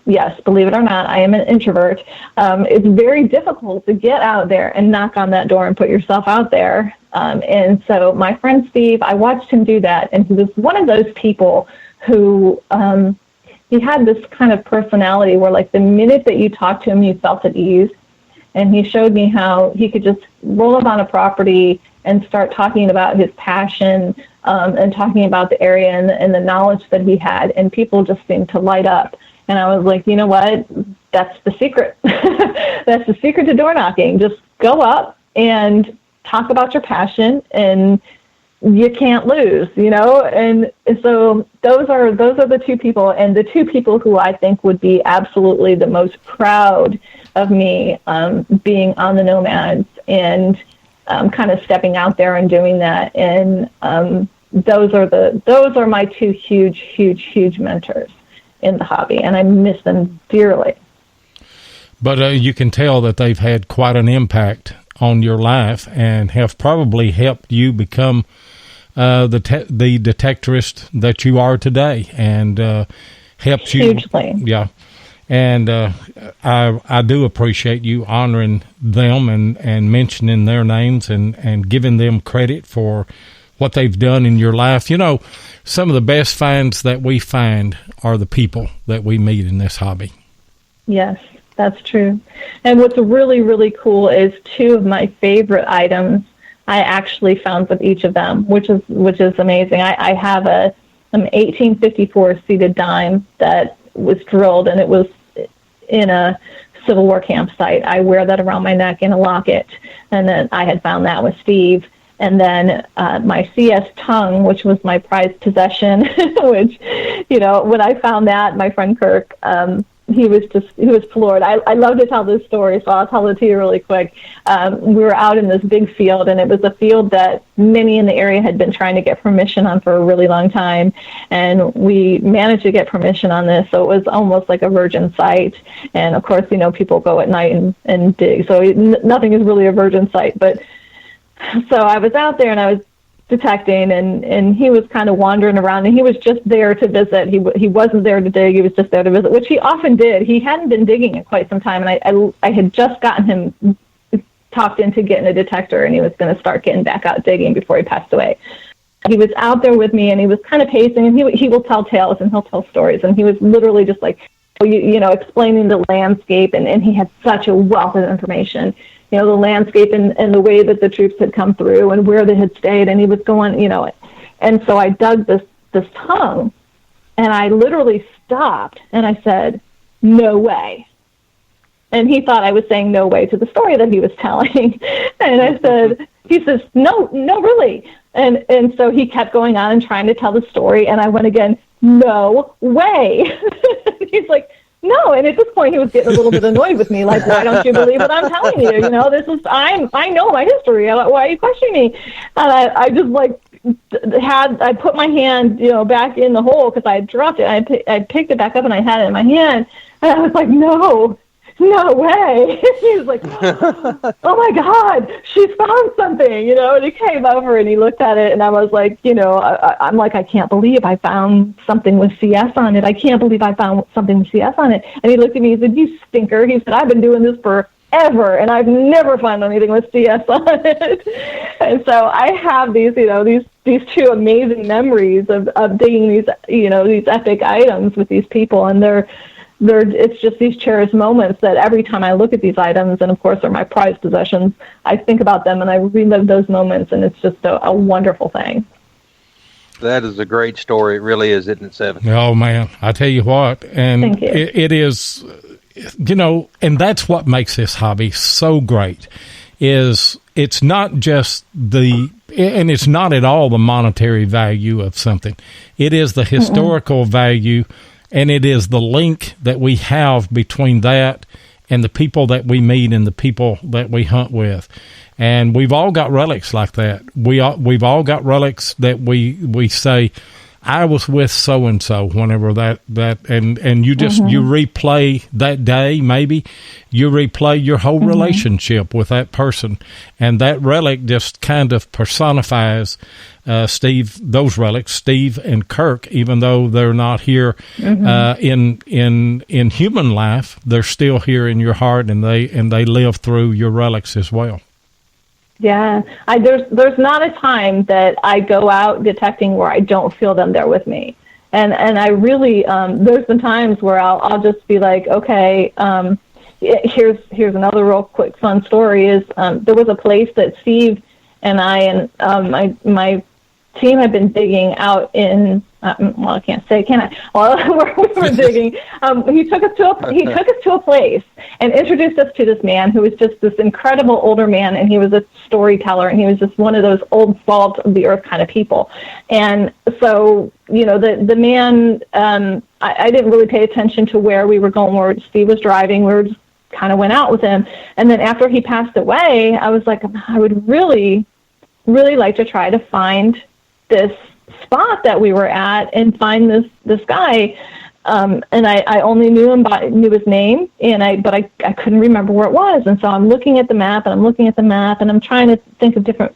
Yes, believe it or not, I am an introvert. It's very difficult to get out there and knock on that door and put yourself out there. And so my friend Steve, I watched him do that, and he was one of those people who he had this kind of personality where, like, the minute that you talked to him, you felt at ease. And he showed me how he could just roll up on a property and start talking about his passion and talking about the area and the knowledge that he had, and people just seemed to light up. And I was like, you know what? That's the secret. That's the secret to door knocking. Just go up and talk about your passion, and you can't lose, you know? And so those are the 2 people, and the 2 people who I think would be absolutely the most proud of me being on the Nomads and kind of stepping out there and doing that. And those are my 2 huge mentors in the hobby, and I miss them dearly. But you can tell that they've had quite an impact on your life and have probably helped you become the detectorist that you are today, and helps you hugely. Yeah. And I do appreciate you honoring them and mentioning their names and giving them credit for what they've done in your life. You know, some of the best finds that we find are the people that we meet in this hobby. Yes, that's true. And what's really, really cool is 2 of my favorite items I actually found with each of them, which is amazing. I have an 1854 seated dime that was drilled, and it was in a Civil War campsite. I wear that around my neck in a locket, and then I had found that with Steve. And then my CS tongue, which was my prized possession, which, when I found that, my friend Kirk, he was floored. I love to tell this story, so I'll tell it to you really quick. We were out in this big field, and it was a field that many in the area had been trying to get permission on for a really long time, and we managed to get permission on this, so it was almost like a virgin site. And of course, people go at night and dig, so nothing is really a virgin site. But so I was out there, and I was detecting, and he was kind of wandering around, and he was just there to visit. He wasn't there to dig, he was just there to visit, which he often did. He hadn't been digging in quite some time, and I had just gotten him talked into getting a detector, and he was going to start getting back out digging before he passed away. He was out there with me, and he was kind of pacing, and he will tell tales, and he'll tell stories, and he was literally just like, explaining the landscape, and he had such a wealth of information. The landscape and the way that the troops had come through and where they had stayed. And he was going, and so I dug this tongue, and I literally stopped, and I said, "No way." And he thought I was saying no way to the story that he was telling. And I said, he says, no, really. And so he kept going on and trying to tell the story. And I went again, "No way." He's like, "No." And at this point, he was getting a little bit annoyed with me, like, "Why don't you believe what I'm telling you? I know my history. Why are you questioning me?" And I just I put my hand, back in the hole because I had dropped it. I picked it back up and I had it in my hand, and I was like, "No way." He was like, "Oh my God, she's found something," and he came over and he looked at it, and I was like, I'm like, "I can't believe I found something with CS on it. I can't believe I found something with CS on it." And he looked at me, he said, "You stinker." He said, "I've been doing this forever, and I've never found anything with CS on it." And so I have these two amazing memories of digging these epic items with these people, and it's just these cherished moments that every time I look at these items, and of course they're my prized possessions, I think about them and I relive those moments, and it's just a wonderful thing. That is a great story. It really is, isn't it, Seven? Oh, man, I tell you what. And Thank you. It is, and that's what makes this hobby so great, is it's not just and it's not at all the monetary value of something. It is the historical value. And it is the link that we have between that and the people that we meet and the people that we hunt with. And we've all got relics like that. We've all got relics that we say, "I was with so-and-so," whenever that and you just, you replay that day, maybe you replay your whole relationship with that person. And that relic just kind of personifies those relics, Steve and Kirk, even though they're not here in human life, they're still here in your heart, and they live through your relics as well. Yeah, there's not a time that I go out detecting where I don't feel them there with me, and I really there's been times where I'll just be like, okay, here's another real quick fun story. Is there was a place that Steve and I and my team had been digging out in. Well, I can't say, can I? Well, we were digging. He took us to a place and introduced us to this man who was just this incredible older man, and he was a storyteller, and he was just one of those old salt of the earth kind of people. And so, the man, I didn't really pay attention to where we were going, where Steve was driving. We were just kind of went out with him, and then after he passed away, I was like, I would really, really like to try to find this spot that we were at and find this guy, and I only knew his name, but I couldn't remember where it was. And so I'm looking at the map and I'm trying to think of different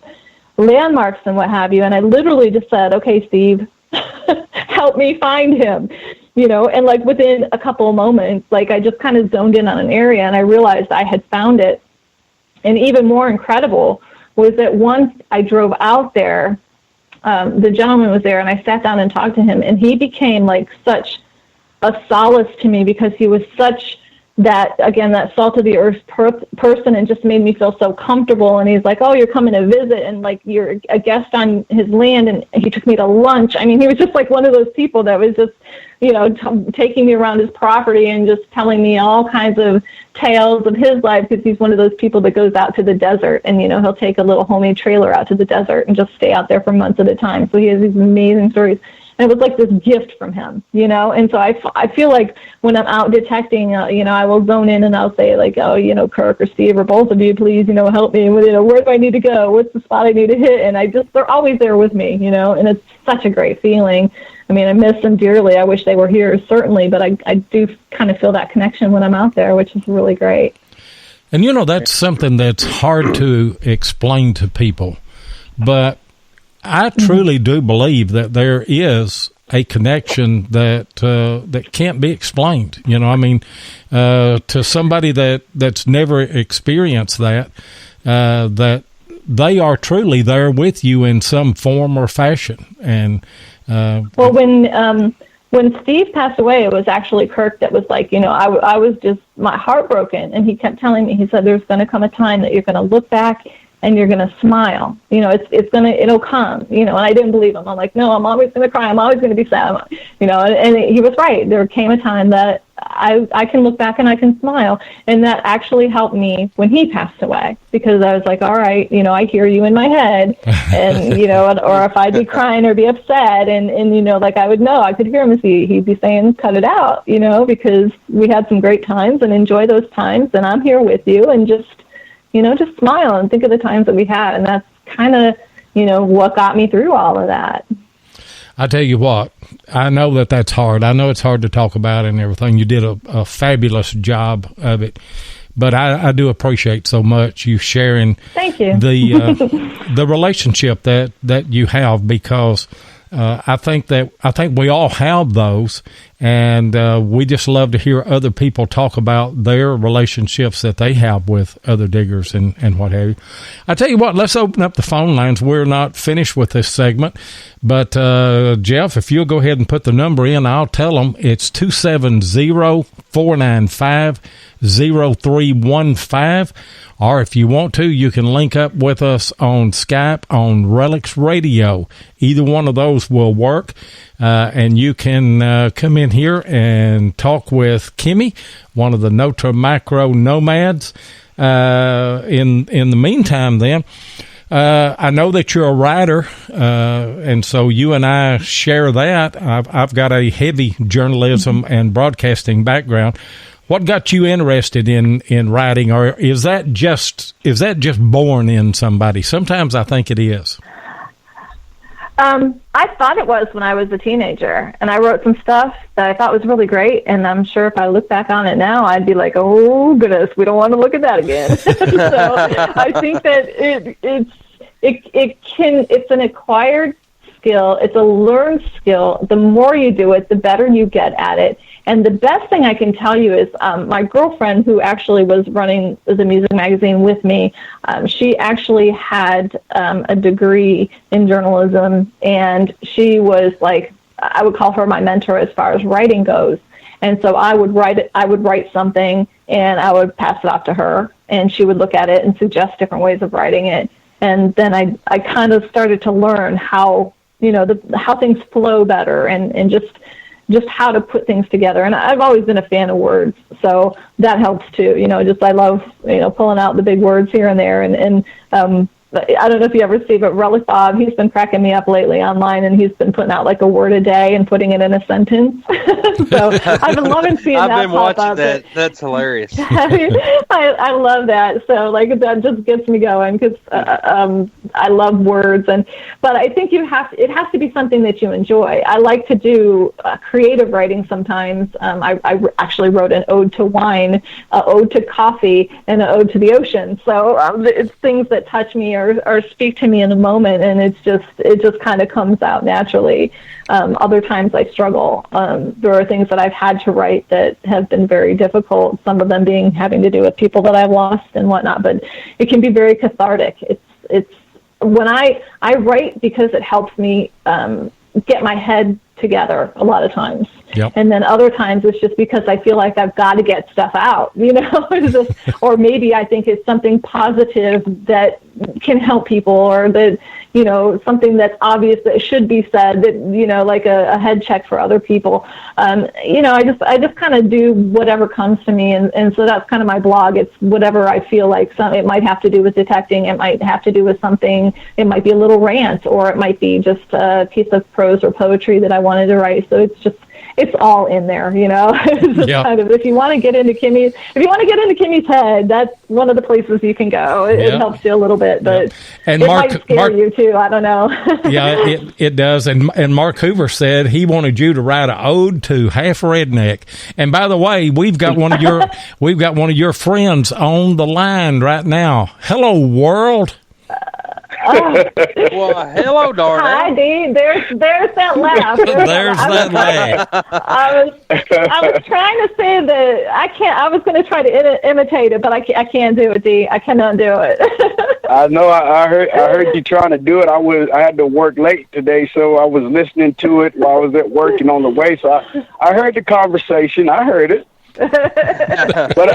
landmarks and what have you, and I literally just said, "Okay, Steve, help me find him," and within a couple of moments, I just kind of zoned in on an area, and I realized I had found it. And even more incredible was that once I drove out there, the gentleman was there, and I sat down and talked to him, and he became such a solace to me, because he was such that salt of the earth person, and just made me feel so comfortable. And he's like, oh, you're coming to visit, and like you're a guest on his land, and he took me to lunch. I mean, he was just like one of those people that was just, taking me around his property and just telling me all kinds of tales of his life, because he's one of those people that goes out to the desert, and he'll take a little homemade trailer out to the desert and just stay out there for months at a time. So he has these amazing stories. And it was like this gift from him, and so I feel like when I'm out detecting, I will zone in and I'll say like, oh, Kirk or Steve or both of you, please, help me. Where do I need to go? What's the spot I need to hit? And they're always there with me, and it's such a great feeling. I mean, I miss them dearly. I wish they were here, certainly, but I do kind of feel that connection when I'm out there, which is really great. And, that's something that's hard to explain to people, but I truly do believe that there is a connection that can't be explained. To somebody that's never experienced that they are truly there with you in some form or fashion. And well, when Steve passed away, it was actually Kirk that was like, I was just my heart broken, and he kept telling me, he said, there's going to come a time that you're going to look back and you're going to smile. It'll come, and I didn't believe him. I'm like, no, I'm always going to cry. I'm always going to be sad, and he was right. There came a time that I can look back and I can smile. And that actually helped me when he passed away, because I was like, all right, I hear you in my head, and, or if I'd be crying or be upset, and like I would know, I could hear him, he'd be saying, cut it out, because we had some great times, and enjoy those times, and I'm here with you, and just smile and think of the times that we had. And that's kind of, what got me through all of that. I tell you what, I know that's hard. I know it's hard to talk about and everything. You did a fabulous job of it. But I do appreciate so much you sharing Thank you. the relationship that you have, because I think we all have those, and we just love to hear other people talk about their relationships that they have with other diggers and what have you. I tell you what, let's open up the phone lines. We're not finished with this segment, but Jeff, if you'll go ahead and put the number in, I'll tell them it's 270-495-0315. Or if you want to, you can link up with us on Skype on RELICS RADIO. Either one of those will work, and you can come in here and talk with Kimmie, one of the Nokta Makro Nomads. In the meantime, then, I know that you're a writer, and so you and I share that. I've got a heavy journalism and broadcasting background. What got you interested in writing, or is that just born in somebody? Sometimes I think it is. I thought it was when I was a teenager, and I wrote some stuff that I thought was really great, and I'm sure if I look back on it now, I'd be like, oh goodness, we don't want to look at that again. So I think that it's an acquired skill. It's a learned skill. The more you do it, the better you get at it. And the best thing I can tell you is my girlfriend, who actually was running the music magazine with me, she actually had a degree in journalism, and she was like, I would call her my mentor as far as writing goes. And so I would write something, and I would pass it off to her, and she would look at it and suggest different ways of writing it. And then I kind of started to learn how, how things flow better, and just how to put things together. And I've always been a fan of words, so that helps too. I love, pulling out the big words here and there. And I don't know if you ever see, but Relic Bob, he's been cracking me up lately online, and he's been putting out like a word a day and putting it in a sentence. So I've been loving seeing that. I've been watching that. That's hilarious. I love that. So that just gets me going, because I love words. But I think it has to be something that you enjoy. I like to do creative writing sometimes. I actually wrote an ode to wine, an ode to coffee, and an ode to the ocean. So it's things that touch me or speak to me in the moment, and it just kind of comes out naturally. Other times I struggle. There are things that I've had to write that have been very difficult, some of them having to do with people that I've lost and whatnot, but it can be very cathartic. It's when I write, because it helps me get my head together a lot of times. Yep. And then other times it's just because I feel like I've got to get stuff out, it's just, or maybe I think it's something positive that can help people, or that, something that's obvious that should be said, that, like a head check for other people. I just kind of do whatever comes to me. And so that's kind of my blog. It's whatever I feel like. It might have to do with detecting. It might have to do with something. It might be a little rant, or it might be just a piece of prose or poetry that I wanted to write. So it's all in there, It's just kind of, if you want to get into Kimmie's head, that's one of the places you can go. It helps you a little bit, but and it might scare you too. I don't know. Yeah, it does. And Mark Hoover said he wanted you to write an ode to Half Redneck. And by the way, we've got one of your friends on the line right now. Hello, world. Well, hello, Darnell. Hi, Dee. There's that laugh. There's that laugh. I was trying to say that I can't. I was going to try to imitate it, but I can't do it, Dee. I cannot do it. I know. I heard you trying to do it. I had to work late today, so I was listening to it while I was at work and on the way. So I heard the conversation. I heard it. But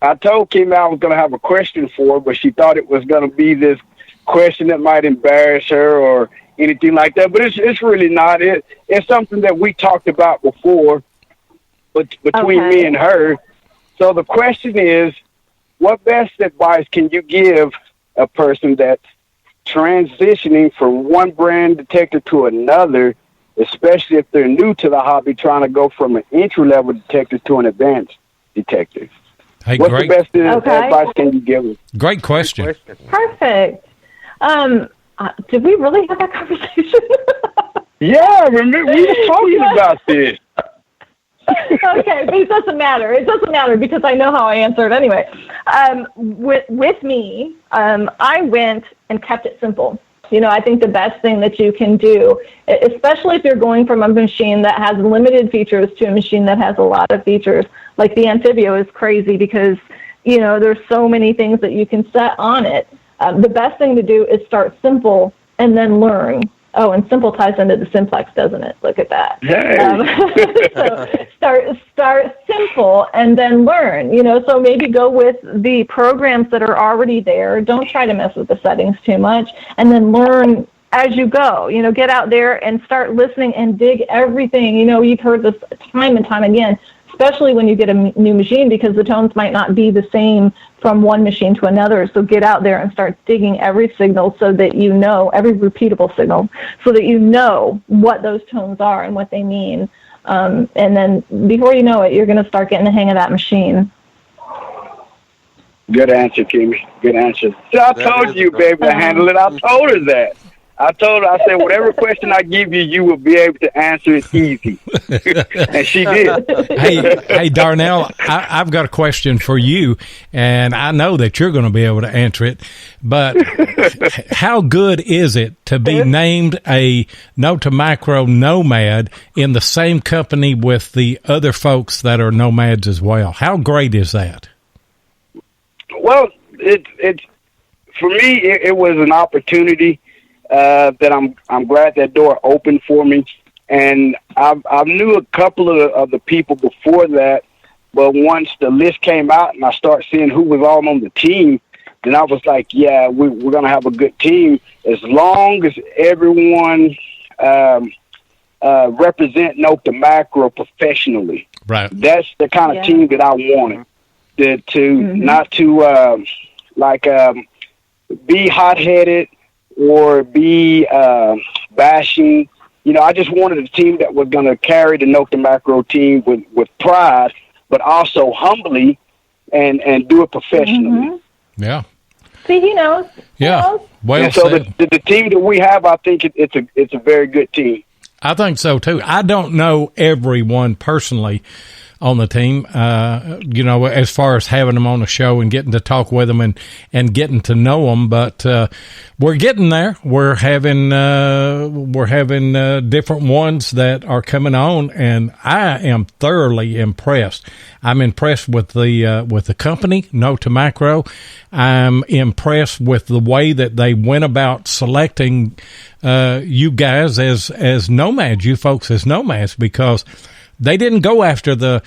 I told Kim I was going to have a question for her, but she thought it was going to be this question that might embarrass her or anything like that. But it's really not. It's something that we talked about before, but between me and her. So the question is, what best advice can you give a person that's transitioning from one brand detector to another, especially if they're new to the hobby, trying to go from an entry-level detector to an advanced detector? Hey, what's the best advice can you give them? Great question. Perfect. Did we really have that conversation? Yeah, remember we were talking about this. Okay, but it doesn't matter. It doesn't matter because I know how I answered anyway. With me, I went and kept it simple. I think the best thing that you can do, especially if you're going from a machine that has limited features to a machine that has a lot of features, like the Amphibio is crazy because, there's so many things that you can set on it. The best thing to do is start simple and then learn. Oh, and simple ties into the Simplex, doesn't it? Look at that. So start simple and then learn, so maybe go with the programs that are already there. Don't try to mess with the settings too much, and then learn as you go. Get out there and start listening and dig everything. You've heard this time and time again, especially when you get a new machine, because the tones might not be the same from one machine to another. So get out there and start digging every signal so that every repeatable signal, so that you know what those tones are and what they mean. And then before you know it, you're going to start getting the hang of that machine. Good answer, Kimmie. Good answer. So I told you, baby, to handle it. I told her that. I said, whatever question I give you, you will be able to answer it easy. And she did. Hey, Darnell, I've got a question for you, and I know that you're going to be able to answer it, but how good is it to be named a Nokta Makro Nomad in the same company with the other folks that are Nomads as well? How great is that? Well, it's for me, it was an opportunity that I'm glad that door opened for me. And I knew a couple of the people before that, but once the list came out and I started seeing who was all on the team, then I was like, yeah, we're going to have a good team as long as everyone represent Nokta Makro professionally. Right. That's the kind of team that I wanted. Not to be hot-headed or be bashing. I just wanted a team that was going to carry the Nokta Makro team with pride, but also humbly and do it professionally. Mm-hmm. Yeah. See, he knows. Yeah. Well, and so the team that we have, I think it's a very good team. I think so too. I don't know everyone personally, on the team, as far as having them on the show and getting to talk with them and getting to know them. But we're getting there. We're having different ones that are coming on, and I am thoroughly impressed. I'm impressed with the company, Nokta Makro. I'm impressed with the way that they went about selecting you guys as nomads, you folks as nomads, because they didn't go after the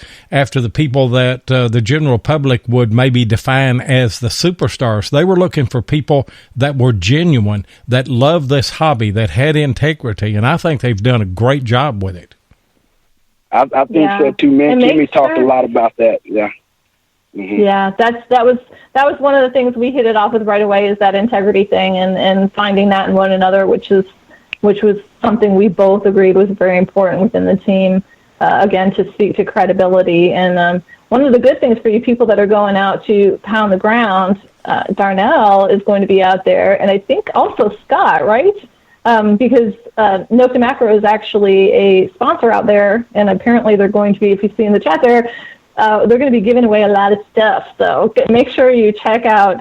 people that the general public would maybe define as the superstars. They were looking for people that were genuine, that loved this hobby, that had integrity, and I think they've done a great job with it. I think so too, man. Kimmie talked a lot about that. Yeah. Mm-hmm. Yeah, that was one of the things we hit it off with right away, is that integrity thing and finding that in one another, which was something we both agreed was very important within the team. Again, to speak to credibility. And one of the good things for you people that are going out to pound the ground, Darnell is going to be out there, and I think also Scott, right? Because Nokta Makro is actually a sponsor out there, and apparently they're going to be, if you see in the chat there, they're going to be giving away a lot of stuff. So make sure you check out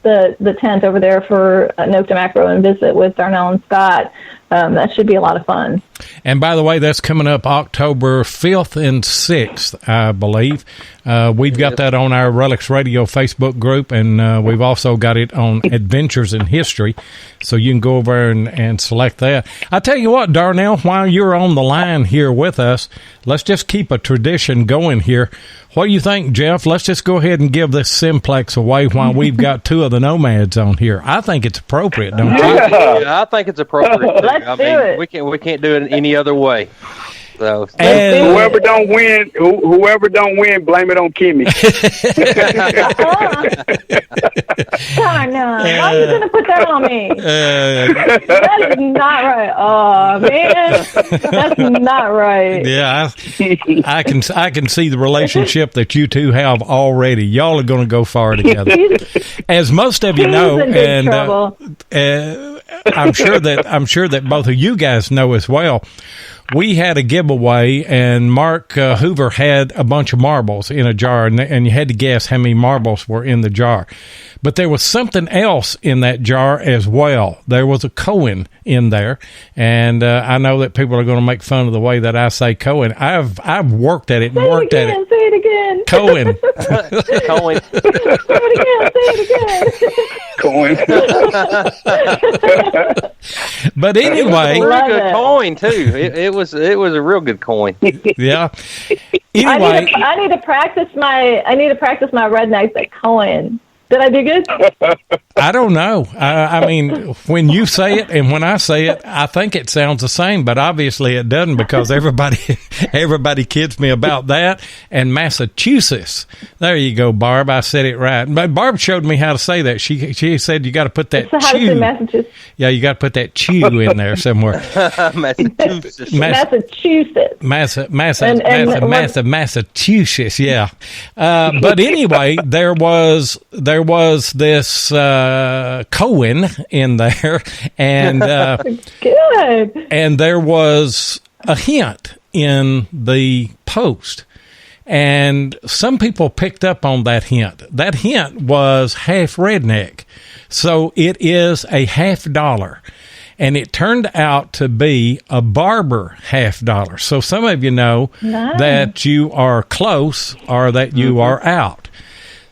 the tent over there for Nokta Makro and visit with Darnell and Scott. That should be a lot of fun. And by the way, that's coming up October 5th and 6th, I believe. We've got that on our RELICS Radio Facebook group, and we've also got it on Adventures in History, so you can go over and select that. I tell you what, Darnell, while you're on the line here with us, let's just keep a tradition going here. What do you think, Jeff? Let's just go ahead and give this Simplex away while we've got two of the Nomads on here. I think it's appropriate, don't you? Yeah, I think it's appropriate. Let's do it. We can't do it any other way. So, and whoever don't win, blame it on Kimmie. No, why are you going to put that on me? That is not right. Oh man, that's not right. Yeah, I can see the relationship that you two have already. Y'all are going to go far together, as most of you know, and I'm sure that both of you guys know as well. We had a giveaway, and Mark Hoover had a bunch of marbles in a jar, and you had to guess how many marbles were in the jar. But there was something else in that jar as well. There was a Cohen in there, and I know that people are going to make fun of the way that I say Cohen. I've worked at it and worked at it. Say it again. Cohen. Cohen. Say it again. Cohen. But anyway, it was a really good coin too. It was a real good coin. Yeah. Anyway, I need to practice my red knights at Cohen. Did I do good? I don't know. I mean, when you say it and when I say it, I think it sounds the same, but obviously it doesn't, because everybody kids me about that. And Massachusetts. There you go, Barb. I said it right. But Barb showed me how to say that. She said you got to put that chew. Massachusetts. Yeah, you got to put that chew in there somewhere. Massachusetts. Massachusetts. Yeah. But anyway, there was this Cohen in there, and good. And there was a hint in the post, and some people picked up on that hint. That hint was half redneck, so it is a $50. And it turned out to be a barber $50. So some of you know that you are close or that you are out.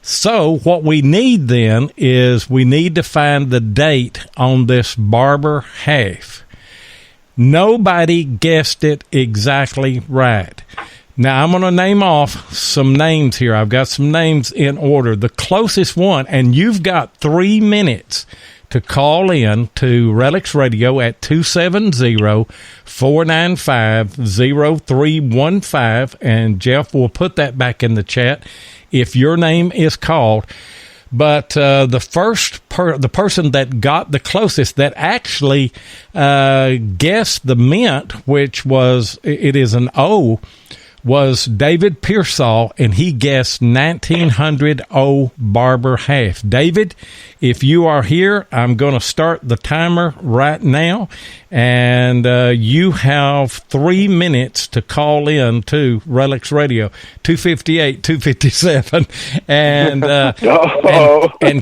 So what we need then is we need to find the date on this barber half. Nobody guessed it exactly right. Now, I'm going to name off some names here. I've got some names in order. The closest one, and you've got 3 minutes to call in to RELICS Radio at 270-495-0315, and Jeff will put that back in the chat if your name is called. But the person that got the closest, that actually guessed the mint, which was, it is an O, was David Pearsall, and he guessed 1900 O Barber half. David, if you are here, I'm going to start the timer right now, and you have 3 minutes to call in to RELICS Radio 258-257 and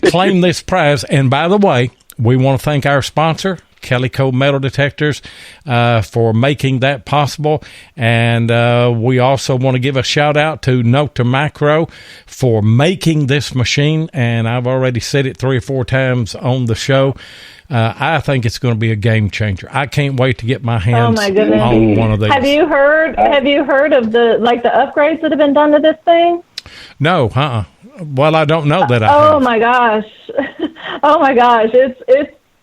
claim this prize. And by the way, we want to thank our sponsor, Calico Metal Detectors, for making that possible. And we also want to give a shout out to Nokta Makro for making this machine. And I've already said it 3 or 4 times on the show. I think it's going to be a game changer. I can't wait to get my hands on one of these. Have you heard of the upgrades that have been done to this thing? No, Well, I don't know that I have. Oh my gosh.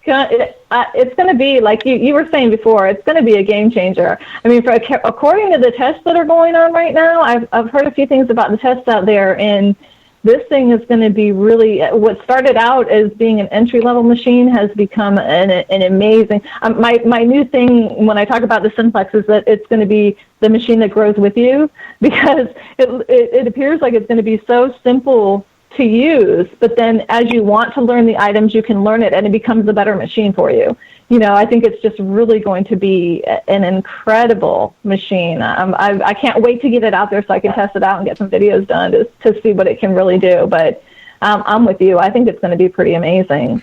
It's going to be, like you were saying before, it's going to be a game changer. I mean, according to the tests that are going on right now, I've heard a few things about the tests out there, and this thing is going to be really, what started out as being an entry-level machine has become an amazing, my new thing when I talk about the Simplex is that it's going to be the machine that grows with you, because it appears like it's going to be so simple to use, but then as you want to learn the items, you can learn it, and it becomes a better machine for you. I think it's just really going to be an incredible machine. I can't wait to get it out there so I can test it out and get some videos done to see what it can really do. But I'm with you. I think it's going to be pretty amazing.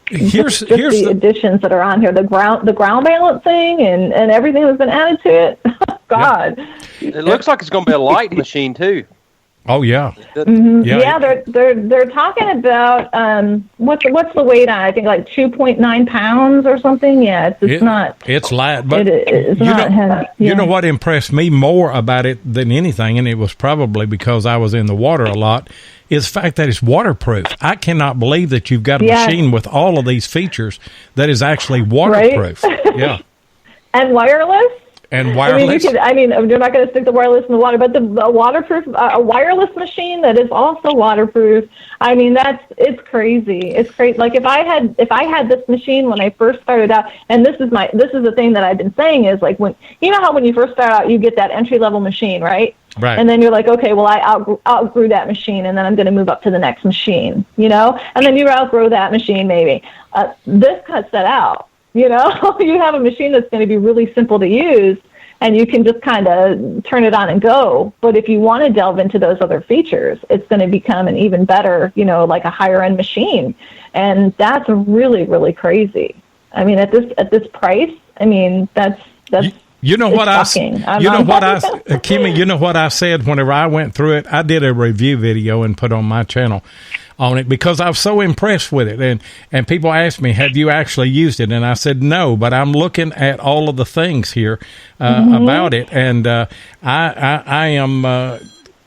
Here's the additions that are on here, the ground balancing and everything that's been added to it. God, it looks like it's going to be a light machine too. Oh yeah. Mm-hmm. Yeah, they're talking about what's the weight on? I think like 2.9 pounds or something. Yeah, it's not. It's light, but it's not heavy. Yeah. You know what impressed me more about it than anything, and it was probably because I was in the water a lot, is the fact that it's waterproof. I cannot believe that you've got a machine with all of these features that is actually waterproof. Right? Yeah. And wireless. And wireless. You're not going to stick the wireless in the water, but the waterproof, a wireless machine that is also waterproof. I mean, it's crazy. It's crazy. Like if I had this machine when I first started out, and this is the thing that I've been saying is like when you first start out, you get that entry level machine, right? Right. And then you're like, okay, well, I outgrew that machine, and then I'm going to move up to the next machine, and then you outgrow that machine maybe. This cuts that out. You have a machine that's going to be really simple to use, and you can just kind of turn it on and go. But if you want to delve into those other features, it's going to become an even better, like a higher end machine. And that's really, really crazy. I mean, at this price, I mean, that's Kimmie, you know what I said whenever I went through it? I did a review video and put on my channel on it because I was so impressed with it. And people asked me, have you actually used it? And I said, no, but I'm looking at all of the things here about it. And I am...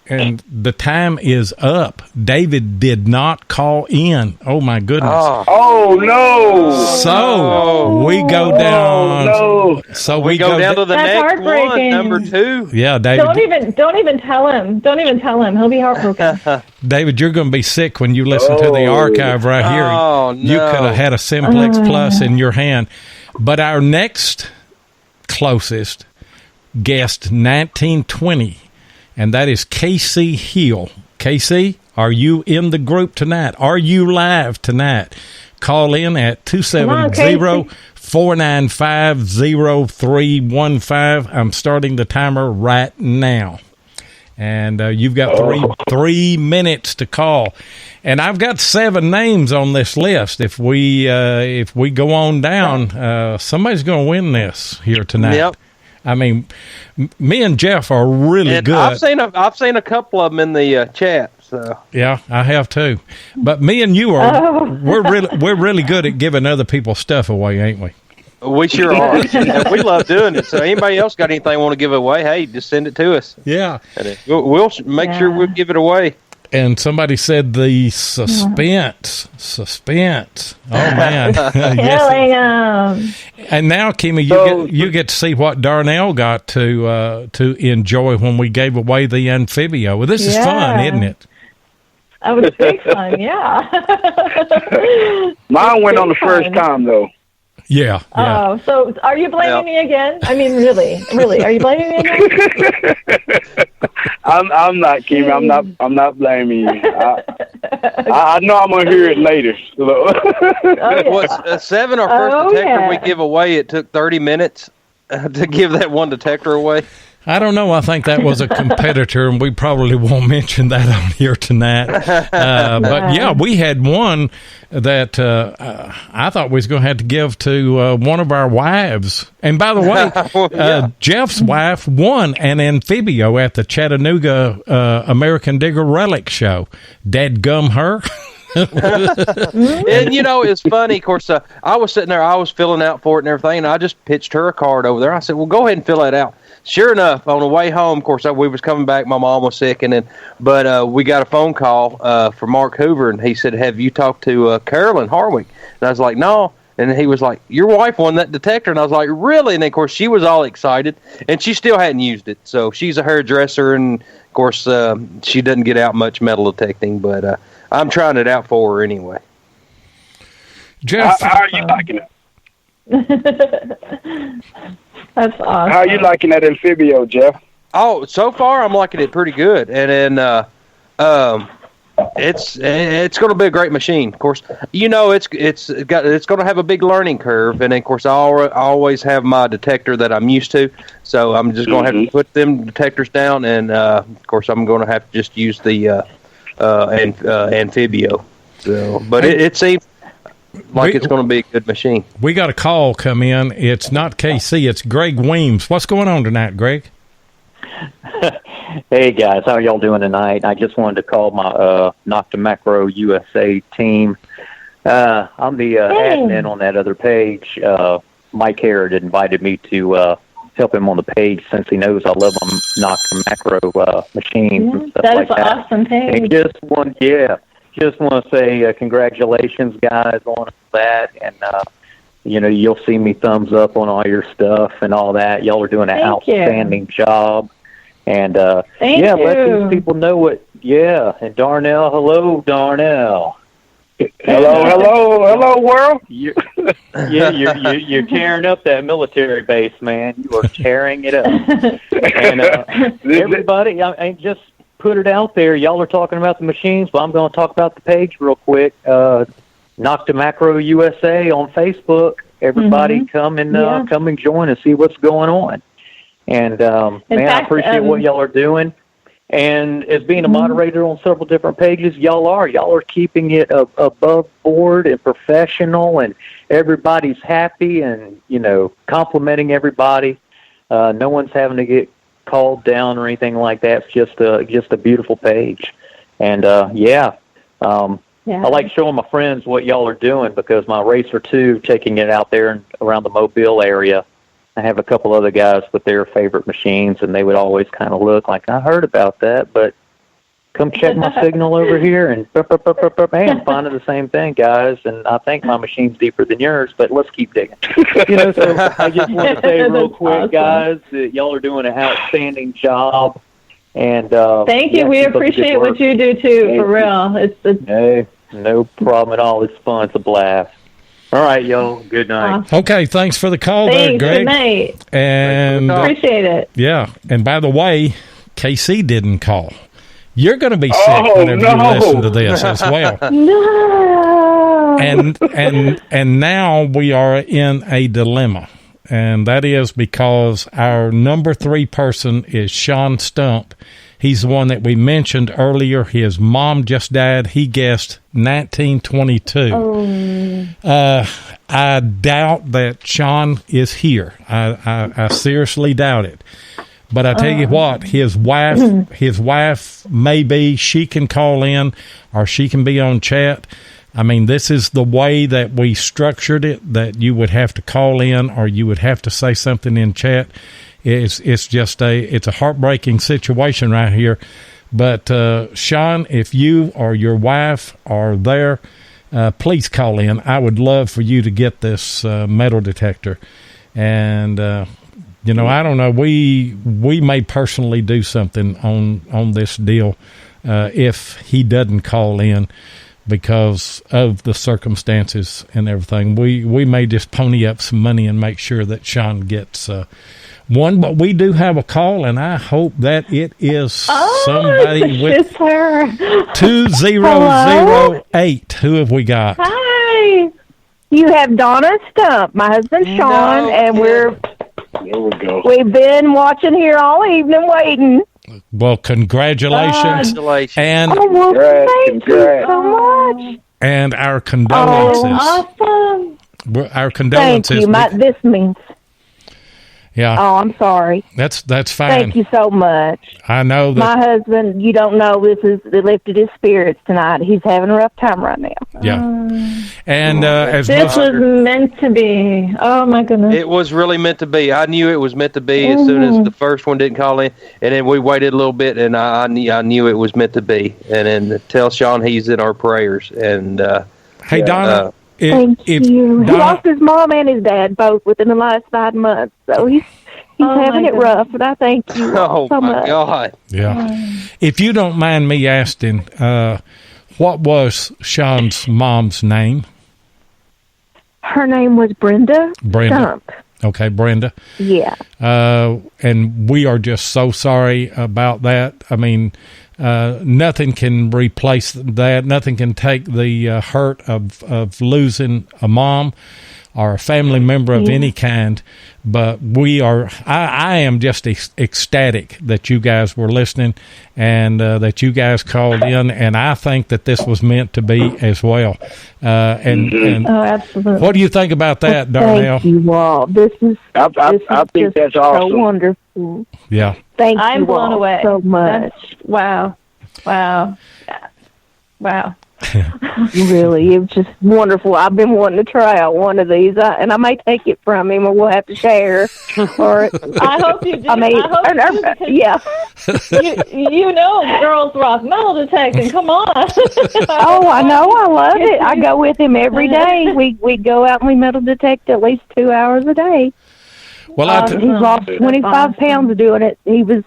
and the time is up. David did not call in. Oh, my goodness. Oh no. So we go down. No. So we go down to the next one, number 2. Yeah, David. Don't even tell him. Don't even tell him. He'll be heartbroken. David, you're going to be sick when you listen to the archive right here. Oh, no. You could have had a Simplex Plus in your hand. But our next closest guessed 1920. And that is KC Hill. KC, are you in the group tonight? Are you live tonight? Call in at 270-495-0315. I'm starting the timer right now. And you've got three minutes to call. And I've got 7 names on this list. If we go on down, somebody's going to win this here tonight. Yep. I mean, me and Jeff are really good. I've seen a couple of them in the chat. So yeah, I have too. But me and you we're really good at giving other people stuff away, ain't we? We sure are. We love doing it. So anybody else got anything want to give away? Hey, just send it to us. Yeah, and we'll make sure we give it away. And somebody said the suspense. Oh man, killing them. And now, Kimmie, you get to see what Darnell got to enjoy when we gave away the Amphibio. Well, this is fun, isn't it? That was big fun. Yeah. Mine went on the first time though. Yeah. Oh, so are you blaming me again? I mean, really, are you blaming me again? I'm not, Kimmie. I'm not blaming you. I know I'm gonna hear it later. So. Well, Seven, our first detector we give away. It took 30 minutes to give that one detector away. I don't know. I think that was a competitor, and we probably won't mention that on here tonight. But, yeah, we had one that I thought we was going to have to give to one of our wives. And, by the way, Jeff's wife won an Amphibio at the Chattanooga American Digger Relic Show. Dadgum her. And, it's funny. Of course, I was sitting there. I was filling out for it and everything, and I just pitched her a card over there. I said, well, go ahead and fill that out. Sure enough, on the way home, of course, we was coming back. My mom was sick, but we got a phone call from Mark Hoover, and he said, "Have you talked to Carolyn Harwick?" And I was like, "No." And he was like, "Your wife won that detector." And I was like, "Really?" And of course, she was all excited, and she still hadn't used it. So she's a hairdresser, and of course, she doesn't get out much metal detecting, but I'm trying it out for her anyway. Jeff, how are you liking it? That's awesome. How are you liking that Amphibio, Jeff? Oh, so far I'm liking it pretty good, and then it's going to be a great machine. Of course, it's going to have a big learning curve, and of course I always have my detector that I'm used to, so I'm just going to have to put them detectors down, and of course I'm going to have to just use the Amphibio. So, but it seems like it's going to be a good machine. We got a call come in. It's not KC. It's Greg Weems. What's going on tonight, Greg? Hey, guys. How are y'all doing tonight? I just wanted to call my Nokta Makro USA team. I'm the admin on that other page. Mike Harrod invited me to help him on the page since he knows I love Nokta Makro machines and stuff like that. That's awesome page. And just want to say congratulations, guys, on that. And, you'll see me thumbs up on all your stuff and all that. Y'all are doing an outstanding job. And, let these people know what, and Darnell, hello, Darnell. Hello, world. You're tearing up that military base, man. You are tearing it up. And everybody, I just put it out there. Y'all are talking about the machines, but I'm going to talk about the page real quick. Nokta Makro USA on Facebook. Everybody come and join and see what's going on. And I appreciate what y'all are doing. And as being a moderator on several different pages, y'all are keeping it above board and professional, and everybody's happy and complimenting everybody. No one's having to get called down or anything like that. It's just a beautiful page. And I like showing my friends what y'all are doing, because my Racer 2 taking it out there and around the Mobile area. I have a couple other guys with their favorite machines, and they would always kind of look like, I heard about that, but come check my signal over here, and hey, I'm finding the same thing, guys, and I think my machine's deeper than yours, but let's keep digging. So I just want to say real quick, guys, that y'all are doing an outstanding job. And thank you. We appreciate what you do, too, for real. Hey, no problem at all. It's fun. It's a blast. All right, y'all. Good night. Okay, thanks for the call there, Greg. Good night. And appreciate it. Yeah, and by the way, KC didn't call. You're going to be sick whenever you listen to this as well. No. And now we are in a dilemma, and that is because our number 3 person is Sean Stump. He's the one that we mentioned earlier. His mom just died. He guessed 1922. I doubt that Sean is here. I seriously doubt it. But I tell you what, his wife, maybe she can call in or she can be on chat. I mean, this is the way that we structured it, that you would have to call in or you would have to say something in chat. It's just a heartbreaking situation right here. But Sean, if you or your wife are there, please call in. I would love for you to get this metal detector. And I don't know. We may personally do something on this deal if he doesn't call in. because of the circumstances and everything. We may just pony up some money and make sure that Sean gets one, but we do have a call, and I hope that it is somebody with 2008. Who have we got? Hi. You have Donna Stump, my husband Sean, and There we go. we've been watching here all evening waiting. Well, congratulations. And Thank you so much. and our condolences. Awesome. Our Thank condolences. you. This means. Yeah. Oh, I'm sorry. That's fine. Thank you so much. I know that. My husband, you don't know, it lifted his spirits tonight. He's having a rough time right now. Yeah. And as This was meant to be. Oh, my goodness. It was really meant to be. I knew it was meant to be as soon as the first one didn't call in, and then we waited a little bit, and I knew it was meant to be. And then tell Sean he's in our prayers. And hey, Donna. Thank you. He Donna, lost his mom and his dad both within the last 5 months, so he's having it rough. But I thank you all so much. God. Yeah. If you don't mind me asking, what was Sean's mom's name? Her name was Brenda. Stump. Okay, Brenda. Yeah. And we are just so sorry about that. I mean, nothing can replace that. Nothing can take the hurt of losing a mom or a family member of any kind. But I am just ecstatic that you guys were listening and that you guys called in. And I think that this was meant to be as well. And absolutely. What do you think about that, Darnell? Thank you all. This is I think that's awesome. so wonderful. Yeah. Thank I'm you blown all away so much. Wow. Really, it was just wonderful. I've been wanting to try out one of these, and I may take it from him, or we'll have to share. Or I hope you do. I mean, yeah. You know, girls rock metal detecting. Come on. Oh, I know. I love it. I go with him every day. We go out and we metal detect at least 2 hours a day. Well, he's lost 25 pounds doing it. He was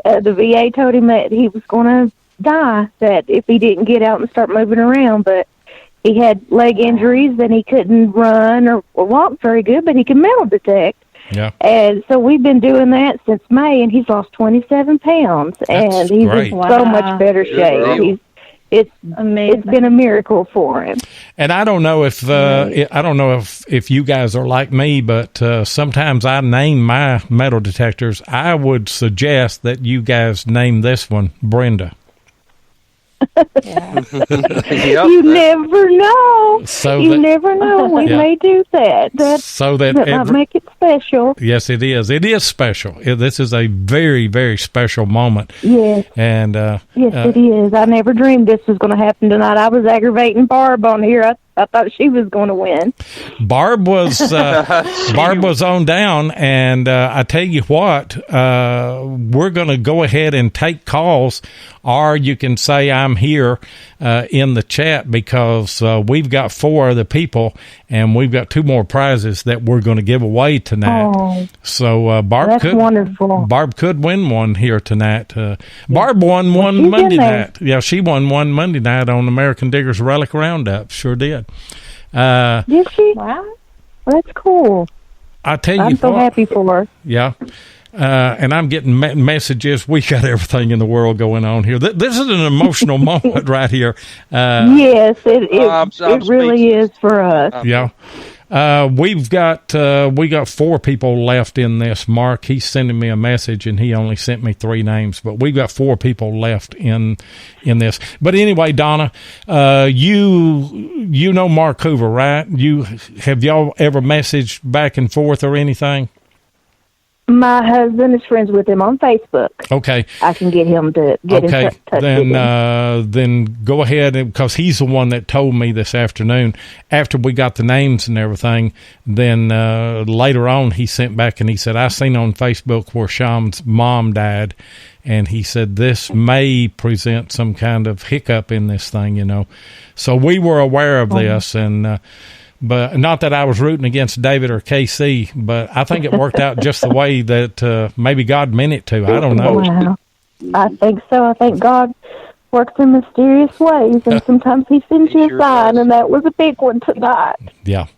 the VA told him that he was going to die, that if he didn't get out and start moving around, but he had leg injuries and he couldn't run or walk very good, but he can metal detect. Yeah. And so we've been doing that since May, and he's lost 27 pounds, and he's great. in so much better shape. It's amazing. It's been a miracle for him. And I don't know if if you guys are like me, but sometimes I name my metal detectors. I would suggest that you guys name this one Brenda. You never know. You never know. We may do that. That might make it special. Yes, it is. It is special. This is a very, very special moment. Yes. And yes, it is. I never dreamed this was going to happen tonight. I was aggravating Barb on here. I thought she was going to win. Barb was on down, and I tell you what, we're going to go ahead and take calls, or you can say I'm here in the chat, because we've got 4 other people, and we've got 2 more prizes that we're going to give away tonight. Oh, so Barb wonderful. Barb could win one here tonight. Barb won one Monday night. Yeah, she won one Monday night on American Diggers Relic Roundup. Sure did. Did she? Wow. Well, that's cool. I tell you, I'm so happy for her. Yeah. And I'm getting messages. We got everything in the world going on here. This is an emotional moment right here. Yes, it really is for us. Yeah. We got 4 people left in this. Mark, he's sending me a message, and he only sent me 3 names, but we've got 4 people left in this. But anyway, Donna, you know Mark Hoover, right? Have y'all ever messaged back and forth or anything? My husband is friends with him on Facebook. Okay. I can get him to get in touch with him. Then go ahead, because he's the one that told me this afternoon, after we got the names and everything, then later on he sent back and he said, I seen on Facebook where Sean's mom died, and he said this may present some kind of hiccup in this thing, you know. So we were aware of this, and but not that I was rooting against David or KC, but I think it worked out just the way that maybe God meant it to. I don't know. Wow. I think so. I think God works in mysterious ways, and sometimes he sends you sure a sign, does. and that was a big one tonight. Yeah.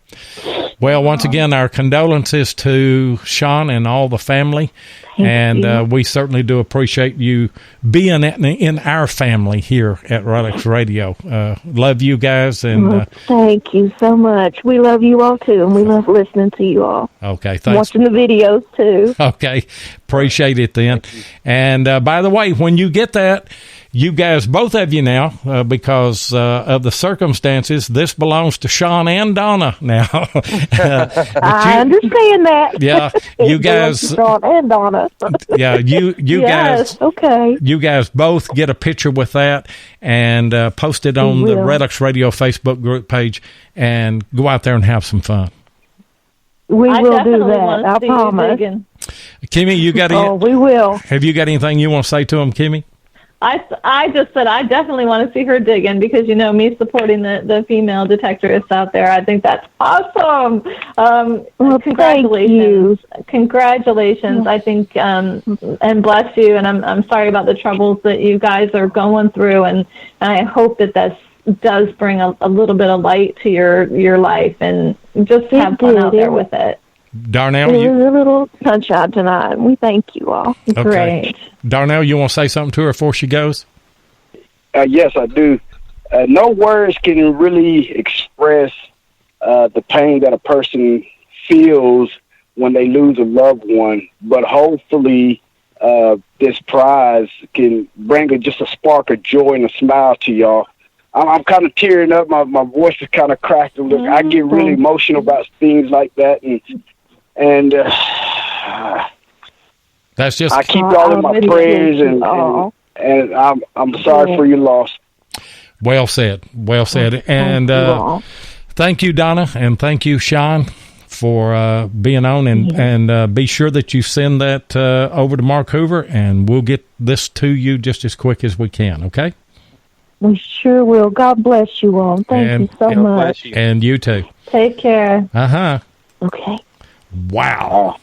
Well, once again, our condolences to Sean and all the family. Thank you. We certainly do appreciate you being in our family here at RELICS Radio. Love you guys. And thank you so much. We love you all, too, and we love listening to you all. Okay, thanks. Watching the videos, too. Okay, appreciate it then. And by the way, when you get that, you guys, both of you now, because of the circumstances, this belongs to Sean and Donna now. I understand that. Yeah, you guys. Sean and Donna. Yeah, you yes, guys. Okay. You guys both get a picture with that and post it on the RELICS Radio Facebook group page, and go out there and have some fun. We I will do definitely that. want to I see you promise. digging. Kimmie, you got we will. Have you got anything you want to say to him, Kimmie? I just said I definitely want to see her digging because, me supporting the female detectorists out there. I think that's awesome. Congratulations. Congratulations. I think, and bless you. And I'm sorry about the troubles that you guys are going through. And I hope that does bring a little bit of light to your life and just have fun out there with it. Darnell, it was a little sunshine tonight, and we thank you all. Okay. Great. Darnell, you want to say something to her before she goes? Yes, I do. No words can really express the pain that a person feels when they lose a loved one, but hopefully this prize can bring just a spark of joy and a smile to y'all. I'm kind of tearing up. My voice is kind of cracked a little. I get really emotional about things like that, and that's just. I keep y'all in my prayers, and I'm sorry for your loss. Well said. Well said. And thank you, Donna, and thank you, Sean, for being on. And be sure that you send that over to Mark Hoover, and we'll get this to you just as quick as we can. Okay. We sure will. God bless you all. Thank you so much. And you too. Take care. Okay. Wow.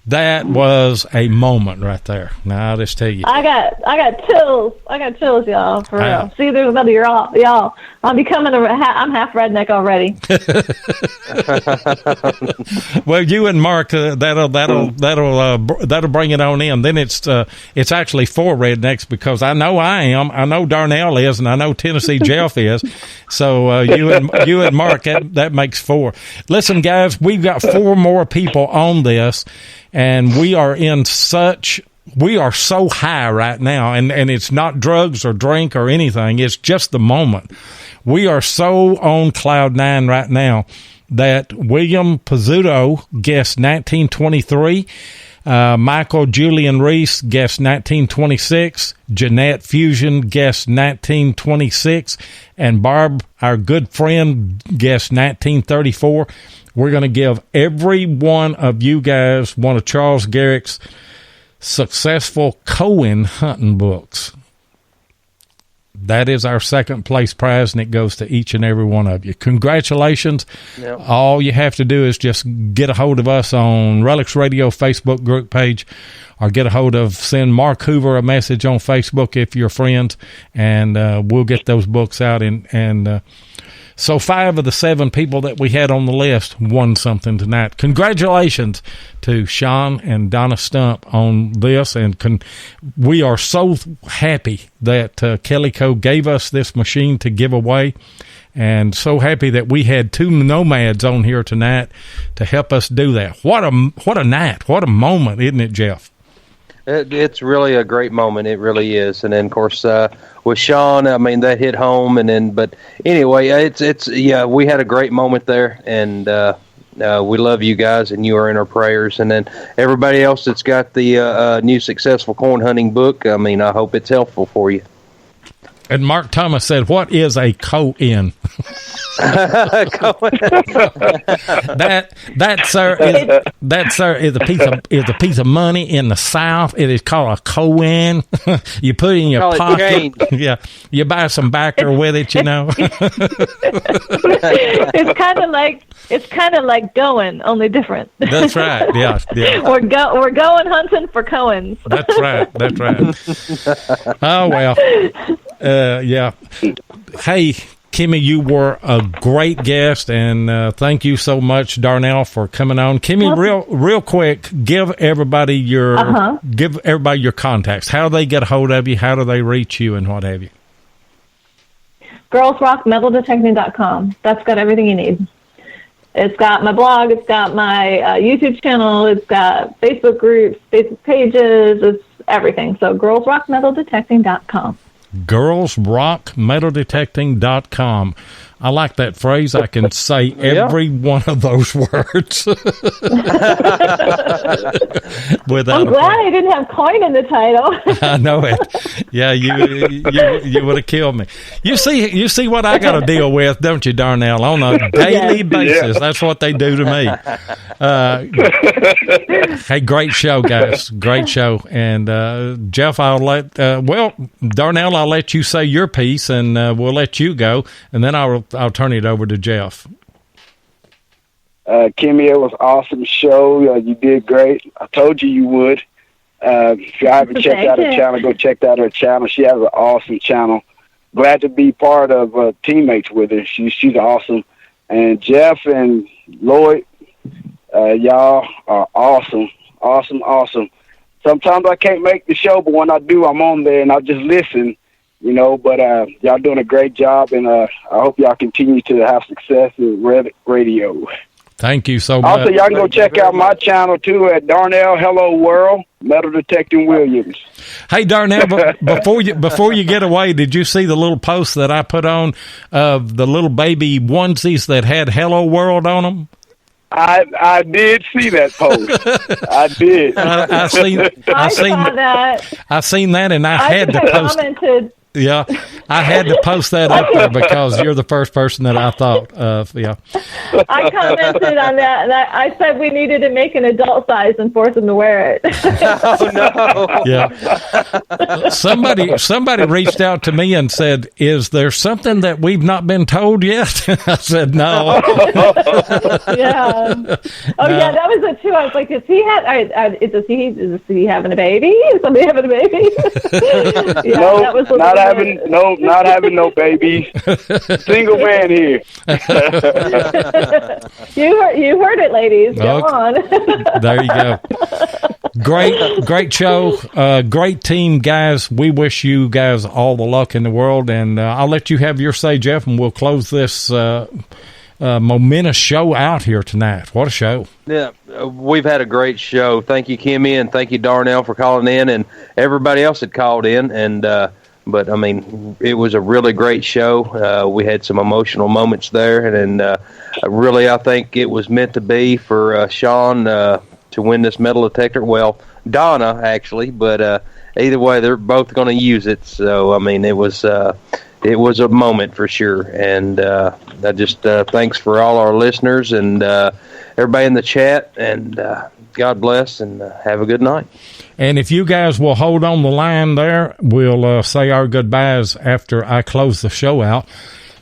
That was a moment right there. Now I'll just tell you. I got chills. I got chills, y'all. For real. See, there's another y'all. I'm becoming I'm half redneck already. Well, you and Mark, that'll bring it on in. Then it's actually 4 rednecks because I know I am. I know Darnell is, and I know Tennessee Jeff is. So you and Mark, that makes 4. Listen, guys, we've got 4 more people on this. And we are so high right now, and it's not drugs or drink or anything. It's just the moment. We are so on cloud 9 right now that William Pizzuto guessed 1923, Michael Julian Reese guessed 1926, Jeanette Fusion guessed 1926, and Barb, our good friend, guessed 1934. We're going to give every one of you guys one of Charles Garrick's successful Cohen hunting books. That is our second place prize, and it goes to each and every one of you. Congratulations. Yep. All you have to do is just get a hold of us on RELICS Radio Facebook group page, or send Mark Hoover a message on Facebook if you're friends, and we'll get those books out. So 5 of the 7 people that we had on the list won something tonight. Congratulations to Sean and Donna Stump on this. And we are so happy that Kellyco gave us this machine to give away. And so happy that we had 2 Nomads on here tonight to help us do that. What a night. What a moment, isn't it, Jeff? It's really a great moment. It really is. And then, of course, with Sean, I mean, that hit home. But anyway, we had a great moment there. And we love you guys, and you are in our prayers. And then everybody else that's got the new successful corn hunting book, I mean, I hope it's helpful for you. And Mark Thomas said, "What is a co-in?" that sir is a piece of money in the South. It is called a co-in. You put it in your pocket. Yeah, you buy some backer with it. You know. It's kind of like going, only different. That's right. Yeah. We're going hunting for Cohens. That's right. Oh well. Yeah. Hey, Kimmie, you were a great guest, and thank you so much, Darnell, for coming on. Kimmie, real quick, give everybody your contacts. How do they get a hold of you? How do they reach you, and what have you? girlsrockmetaldetecting.com. That's got everything you need. It's got my blog. It's got my YouTube channel. It's got Facebook groups, Facebook pages. It's everything. So girlsrockmetaldetecting.com. girlsrockmetaldetecting.com. I like that phrase. I can say every one of those words. I'm glad I didn't have coin in the title. I know it. Yeah, you would have killed me. You see what I got to deal with, don't you, Darnell? On a daily basis. That's what they do to me. Hey, great show, guys. Great show. And Jeff, Darnell, I'll let you say your piece, and we'll let you go, and then I'll turn it over to Jeff. Kimmie, it was an awesome show. You did great. I told you would. If you haven't checked out her channel, go check out her channel. She has an awesome channel. Glad to be part of teammates with her. She's awesome. And Jeff and Lloyd, y'all are awesome. Awesome. Sometimes I can't make the show, but when I do, I'm on there and I just listen. You know, but y'all doing a great job, and I hope y'all continue to have success with RELICS Radio. Thank you so much. Also, y'all can go check out my channel, too, at Darnell Hello World, Metal Detecting Williams. Hey, Darnell, before you get away, did you see the little post that I put on of the little baby onesies that had Hello World on them? I did see that post. I did. I seen that, and I had to post. Commented. Yeah, I had to post that up there because you're the first person that I thought of. Yeah, I commented on that, and I said we needed to make an adult size and force them to wear it. Oh no! Yeah, somebody reached out to me and said, "Is there something that we've not been told yet?" I said, "No." Yeah. Oh no. Yeah, that was it too. I was like, "Is he having a baby? Is somebody having a baby?" Yeah, no, that was not having no babies. Single man here. You heard it, ladies. Go on. There you go. Great show. Great team, guys. We wish you guys all the luck in the world, and I'll let you have your say, Jeff, and we'll close this momentous show out here tonight. What a show. Yeah, we've had a great show. Thank you, Kimmie, and thank you, Darnell, for calling in, and everybody else that called in. And but I mean, it was a really great show. We had some emotional moments there, and really, I think it was meant to be for Sean to win this metal detector. Well, Donna actually, but either way, they're both going to use it. So I mean, it was a moment for sure. And I just thanks for all our listeners and everybody in the chat. And God bless, and have a good night. And if you guys will hold on the line there, we'll say our goodbyes after I close the show out.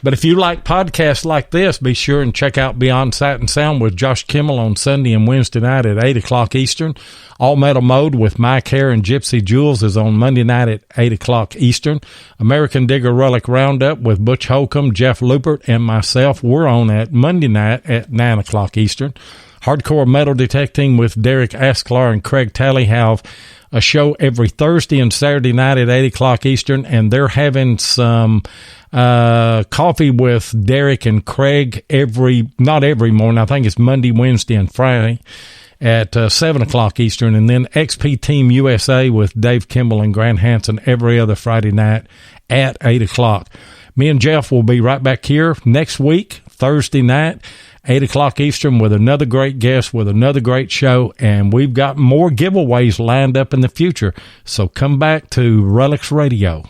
But if you like podcasts like this, be sure and check out Beyond Sight and Sound with Josh Kimmel on Sunday and Wednesday night at 8 o'clock Eastern. All Metal Mode with Mike Hare and Gypsy Jules is on Monday night at 8 o'clock Eastern. American Digger Relic Roundup with Butch Holcomb, Jeff Lupert, and myself, we're on at Monday night at 9 o'clock Eastern. Hardcore Metal Detecting with Derek Asklar and Craig Talley have a show every Thursday and Saturday night at 8 o'clock Eastern, and they're having some coffee with Derek and Craig not every morning. I think it's Monday, Wednesday, and Friday at 7 o'clock Eastern, and then XP Team USA with Dave Kimball and Grant Hansen every other Friday night at 8 o'clock. Me and Jeff will be right back here next week, Thursday night, 8 o'clock Eastern, with another great guest, with another great show, and we've got more giveaways lined up in the future. So come back to RELICS Radio.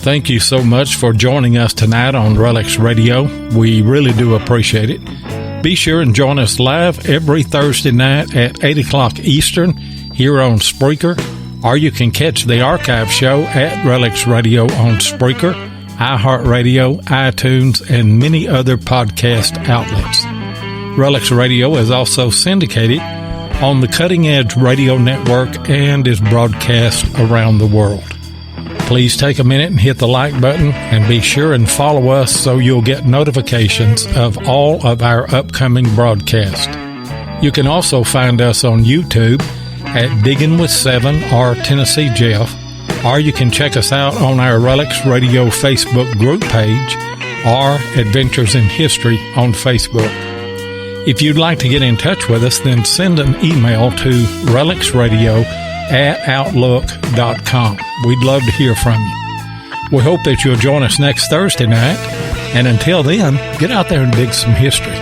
Thank you so much for joining us tonight on RELICS Radio. We really do appreciate it. Be sure and join us live every Thursday night at 8 o'clock Eastern here on Spreaker, or you can catch the archive show at RELICS Radio on Spreaker, iHeartRadio, iTunes, and many other podcast outlets. RELICS Radio is also syndicated on the Cutting Edge Radio Network and is broadcast around the world. Please take a minute and hit the like button, and be sure and follow us so you'll get notifications of all of our upcoming broadcasts. You can also find us on YouTube at Diggin' with 7 or Tennessee Jeff, or you can check us out on our RELICS Radio Facebook group page or Adventures in History on Facebook. If you'd like to get in touch with us, then send an email to relicsradio@outlook.com. We'd love to hear from you. We hope that you'll join us next Thursday night, and until then, get out there and dig some history.